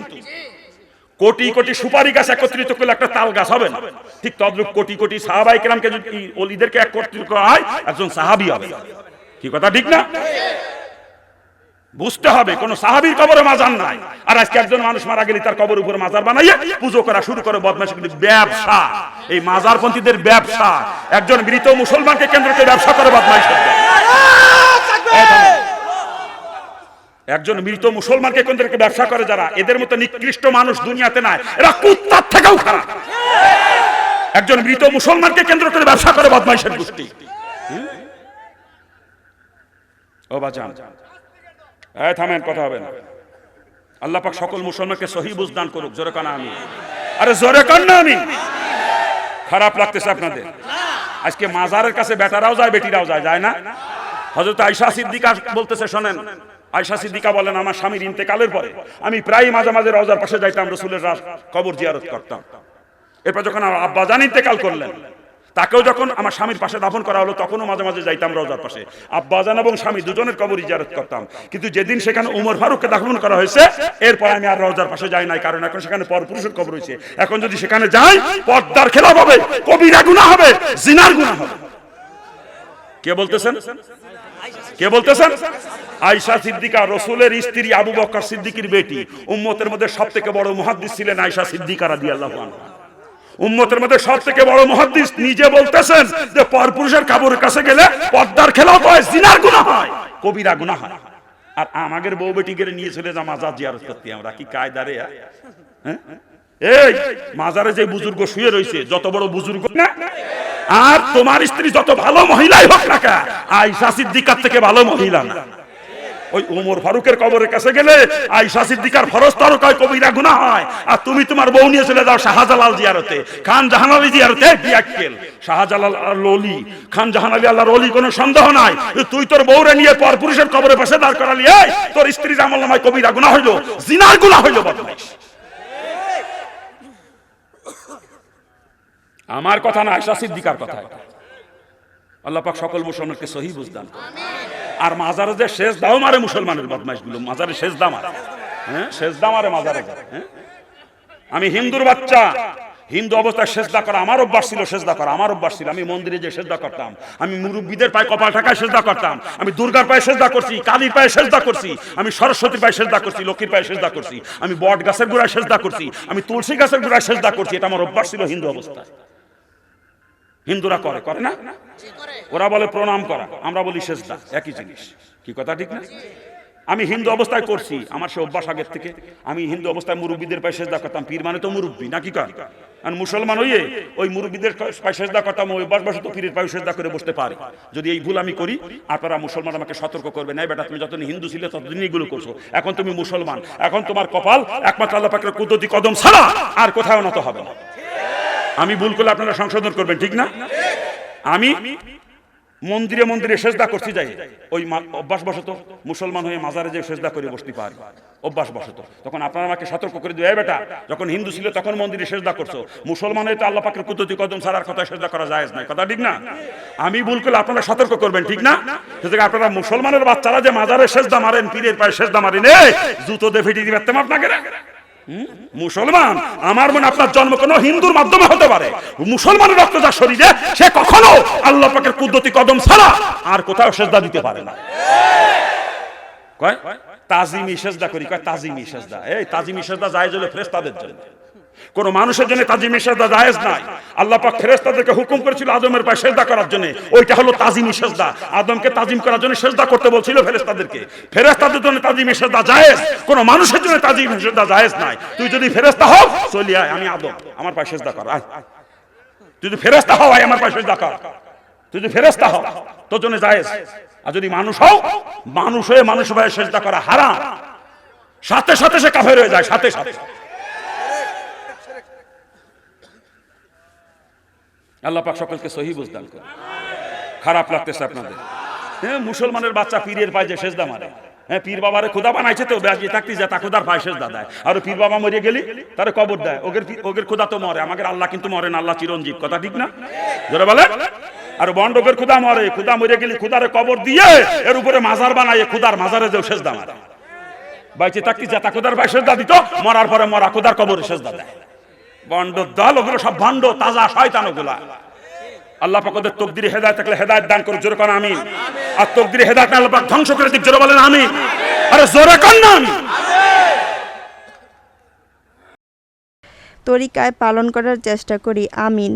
কোটি কোটি সুপারি গাছ একত্রিত করলে একটা তাল গাছ হবে না, ঠিক তদ্রূপ কোটি কোটি সাহাবায়ে কেরামকে যদি ওলিদেরকে একত্রিত করা হয় একজন সাহাবী হবে। কি কথা ঠিক না? বুঝতে হবে কোন সাহাবীর কবরে মাজার নাই। আর আজকে একজন মানুষ মারা গেলে তার কবর উপরে মাজার বানাইয়ে পুজো করা শুরু করে, বদমাইশি, কিন্তু ব্যবসা, এই মাজারপন্থীদের ব্যবসা। একজন মৃত মুসলমানকে কেন্দ্র করে ব্যবসা করে বদমাইশ। একজন মৃত মুসলমানকে কেন্দ্র করে ব্যবসা করে যারা, এদের মতো নিকৃষ্ট মানুষ দুনিয়াতে নাই, এরা কুত্তার থেকেও খারাপ। একজন মৃত মুসলমানকে কেন্দ্র করে ব্যবসা করে বদমাইশের গোষ্ঠী। ও বাজান, থামেন, কথা হবে না। আল্লাহ পাক সকল মুসলমানকে সহি বুঝ দান করুক। জোরে কান আমিন। আরে জোরে কান না আমিন। খারাপ লাগতেছে আপনাদের? আজকে মাজারের কাছে বেটারাও যায়, বেটিরাও যায়, যায় না? হযরত আয়েশা সিদ্দিকা বলতেছে, শোনেন, আয়েশা সিদ্দিকা বলেন, আমার স্বামীর ইন্তেকালের পরে আমি প্রায় মাঝে মাঝে রওজার পাশে যাইতাম, রাসূলের কবর জিয়ারত করতাম। এরপর যখন আমার আব্বা জান ইন্তেকাল করলেন, তাকেও যখন আমার স্বামীর পাশে দাফন করা হলো, তখনও মাঝে মাঝে যাইতাম রওজার পাশে, আব্বাজান এবং স্বামী দুজনের কবর জিয়ারত করতাম। কিন্তু যেদিন সেখানে উমর ফারুককে দাফন করা হয়েছে, এরপর আমি আর রওজার পাশে যাই নাই, কারণ এখন সেখানে পরপুরুষের কবর হয়েছে। এখন যদি সেখানে যাই, পর্দার খেলাফ হবে, কবিরা গুনাহ হবে, জিনার গুনাহ হবে। কে বলতেছেন? কে বলতেছেন? আয়েশা সিদ্দিকা, রাসূলের স্ত্রী, আবু বকর সিদ্দিকের বেটি। উম্মতের মধ্যে সবথেকে বড় মুহাদ্দিস ছিলেন আয়েশা সিদ্দিকা রাদিয়াল্লাহু আনহা। উম্মতের মধ্যে সবথেকে বড় মুহাদ্দিস, নিজে বলতেছেন যে পরপুরুষের কবরের কাছে গেলে পর্দার খেলাফ হয়, জিনার গুনাহ হয়, কবিরা গুনাহ হয়। আর আমাদের বউ বেটি গেলে নিয়ে চলে যা মাজার জিয়ারত করতে, আমরা কি কায়দা রে? হ্যাঁ, এই মাজারে যে বুজুর্গ শুয়ে রয়েছে, যত বড় বুজুর্গ না, আর তোমার স্ত্রী যত ভালো মহিলাই হোক না কেন, আয়েশা সিদ্দিকার থেকে ভালো মহিলা না। ওই উমর ফারুকের কবরের কাছে গেলে আয়েশা সিদ্দিকার ফরজ তরক হয়, কবিরা গুনাহ হয়। আর তুমি তোমার বউ নিয়ে চলে যাও শাহজালাল জিয়ারতে, খান জাহান আলী জিয়ারতে। বিয়াক্কেল, শাহজালাল আল্লাহর ওলি, খান জাহান আলী আল্লাহর ওলি, কোনো সন্দেহ নাই। তুই তোর বউরে নিয়ে পরপুরুষের কবরের পাশে দাঁড় করালি, এই তোর স্ত্রীর আমলনামায় কবিরা গুনাহ হইল, জিনার গুনাহ হইল, বদমাইশ। আমার কথা না, আয়েশা সিদ্দিকার কথা। আল্লাহ পাক সকল মুসলমানকে সহি বুঝ দান করুন। আর মাজারে যে শেষ দাও মারে মুসলমানের বদমাইশগুলো, মাজারে শেষ দাম মারে, হ্যাঁ, শেষ দাম মারে মাজারে। হ্যাঁ, আমি হিন্দুর বাচ্চা, হিন্দু অবস্থায় সেজদা করা আমার অভ্যাস ছিল, সেজদা করা আমার অভ্যাস ছিল। আমি মন্দিরে যে সেজদা করতাম, আমি মুরব্বিদের পায়ে কপাল ঠাকায় সেজদা করতাম, আমি দুর্গার পায়ে সেজদা করছি, কালীর পায়ে সেজদা করছি, আমি সরস্বতীর পায়ে সেজদা করছি, লক্ষ্মীর পায়ে সেজদা করছি, আমি বট গাছের গোড়ায় সেজদা করছি, আমি তুলসী গাছের গোড়ায় সেজদা করছি। এটা আমার অভ্যাস ছিল হিন্দু অবস্থায়। হিন্দুরা করে, করে না? ওরা বলে প্রণাম করা, আমরা বলি সেজদা, একই জিনিস। কি কথা ঠিক না? আমি হিন্দু অবস্থায় করছি, আমার সে অভ্যাস আগের থেকে। আমি হিন্দু অবস্থায় মুরব্বিদের পায়ে সেজদা করতাম, পীর মানে তো মুরব্বি নাকি কর, আর মুসলমান হইয়ে ওই মুরব্বিদের পায়ে সেজদা করতাম, ওই অভ্যাসবশত পীরের পায়ে সেজদা করে বসতে পারে। যদি এই ভুল আমি করি, আপনারা মুসলমান আমাকে সতর্ক করবে, না বেটা তুমি যতদিন হিন্দু ছিলে ততদিন এগুলো করছো, এখন তুমি মুসলমান, এখন তোমার কপাল একমাত্র আল্লাহ পাকের কুদরতি কদম ছাড়া আর কোথাও নত হবে না। আমি ভুল করলে আপনারা সংশোধন করবেন, ঠিক না? আমি মন্দিরে মন্দিরে সেজদা করতে যাই, ওই অভ্যাসবশত মুসলমান হয়ে মাজারে যে সেজদা করে বসতে পারি, অভ্যাসবশত। তখন আপনারা আমাকে সতর্ক করে দিবে, বেটা যখন হিন্দু ছিল তখন মন্দিরে সেজদা করছো, মুসলমান হয়ে তো আল্লাহ পাকের কুদরতি কদম ছাড়ার কথা সেজদা করা জায়েজ নাই। কথা ঠিক না? আমি ভুল করলে আপনারা সতর্ক করবেন, ঠিক না? সেটাকে আপনারা মুসলমানের বাচ্চারা যে মাজারে সেজদা মারেন, পীরের পায়ে সেজদা মারেন, এই জুতো দিয়ে ফিটিয়ে দিবে আপনাকে। মুসলমান, আমার মনে আপনার জন্ম কোনো হিন্দুর মাধ্যমে হতে পারে, মুসলমানের রক্ত যার শরীরে, সে কখনো আল্লাহ পাকের কুদরতি কদম ছাড়া আর কোথাও সেজদা দিতে পারে না। কয় তাজিমি সেজদা করি, কয় তাজিমি সেজদা। এই তাজিমি সেজদা জায়েজ হলো ফেরেশতাদের জন্য, কোন মানুষের জন্য তাজিমি সেজদা জায়েজ নাই। আল্লাহ পাক ফেরেশতাদেরকে হুকুম করেছিল আদমের পায়ে সেজদা করার জন্য, ওইটা হলো তাজিমি সেজদা। আদমকে তাজিম করার জন্য সেজদা করতে বলছিল ফেরেশতাদেরকে। ফেরেশতাদের জন্য তাজিমি সেজদা জায়েজ, কোন মানুষের জন্য তাজিমি সেজদা জায়েজ নাই। তুই যদি ফেরেশতা হও, চলি আয়, আমি আদম, আমার পায়ে সেজদা কর, আয়। তুই যদি ফেরেশতা হও, আয় আমার পায়ে সেজদা কর। তুই যদি ফেরেশতা হও, তোর জন্য জায়েজ। আর যদি মানুষ হও, মানুষ হয়ে মানুষ পায়ে সেজদা করা হারাম, সাথে সাথে সে কাফের হয়ে যায়, সাথে সাথে। আল্লাহ পাক সকলকে সহি বুঝদান করে। খারাপ লাগতেছে আপনাদের? হ্যাঁ, মুসলমানের বাচ্চা পীরের পায়ে যে সেজদা মারে। হ্যাঁ, পীর বাবারে খোদা বানাইছে তো বেঁচে থাকতে যে তা খোদার পায়ে সেজদা দেয়। আর পীর বাবা মরে গেলি তারে কবর দেয়। ওগের খোদা তো মরে, আমাদের আল্লাহ কিন্তু মরে না, আল্লাহ চিরঞ্জীব। কথা ঠিক না? জোরে বলে। আর বন্ডকের খোদা মরে, খোদা মরে গেলি খোদারে কবর দিয়ে এর উপরে মাজার বানায়, খোদার মাজারে যে সেজদা মারে। বাইচে থাকতে যে তা খোদার পায়ে সেজদা দিত, মরার পরে মরা খোদার কবরে সেজদা দেয়। বন্ড দল, ওগুলো সব ভণ্ড, তাজা শয়তান ওগুলা। আল্লাহ পাক ওদের তকদিরে হেদায়েত থাকলে হেদায়েত দান করুক, জোরে কোন আমিন। আর তকদিরে হেদায়েত না আল্লাহ পাক ধ্বংস করে দিক, জোরে বলেন আমিন। আরে জোরে কোন আমিন। তরিকায় পালন করার চেষ্টা করি, আমিন।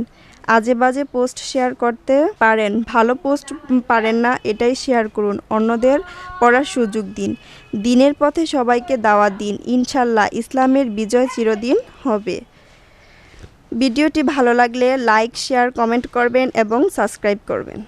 আজে বাজে পোস্ট শেয়ার করতে পারেন, ভালো পোস্ট পারেন না, এটাই শেয়ার করুন, অন্যদের পড়ার সুযোগ দিন, দিনের পথে সবাইকে দাওয়াত দিন, ইনশাল্লাহ ইসলামের বিজয় চিরদিন হবে। ভিডিওটি ভালো লাগলে লাইক, শেয়ার, কমেন্ট করবেন এবং সাবস্ক্রাইব করবেন।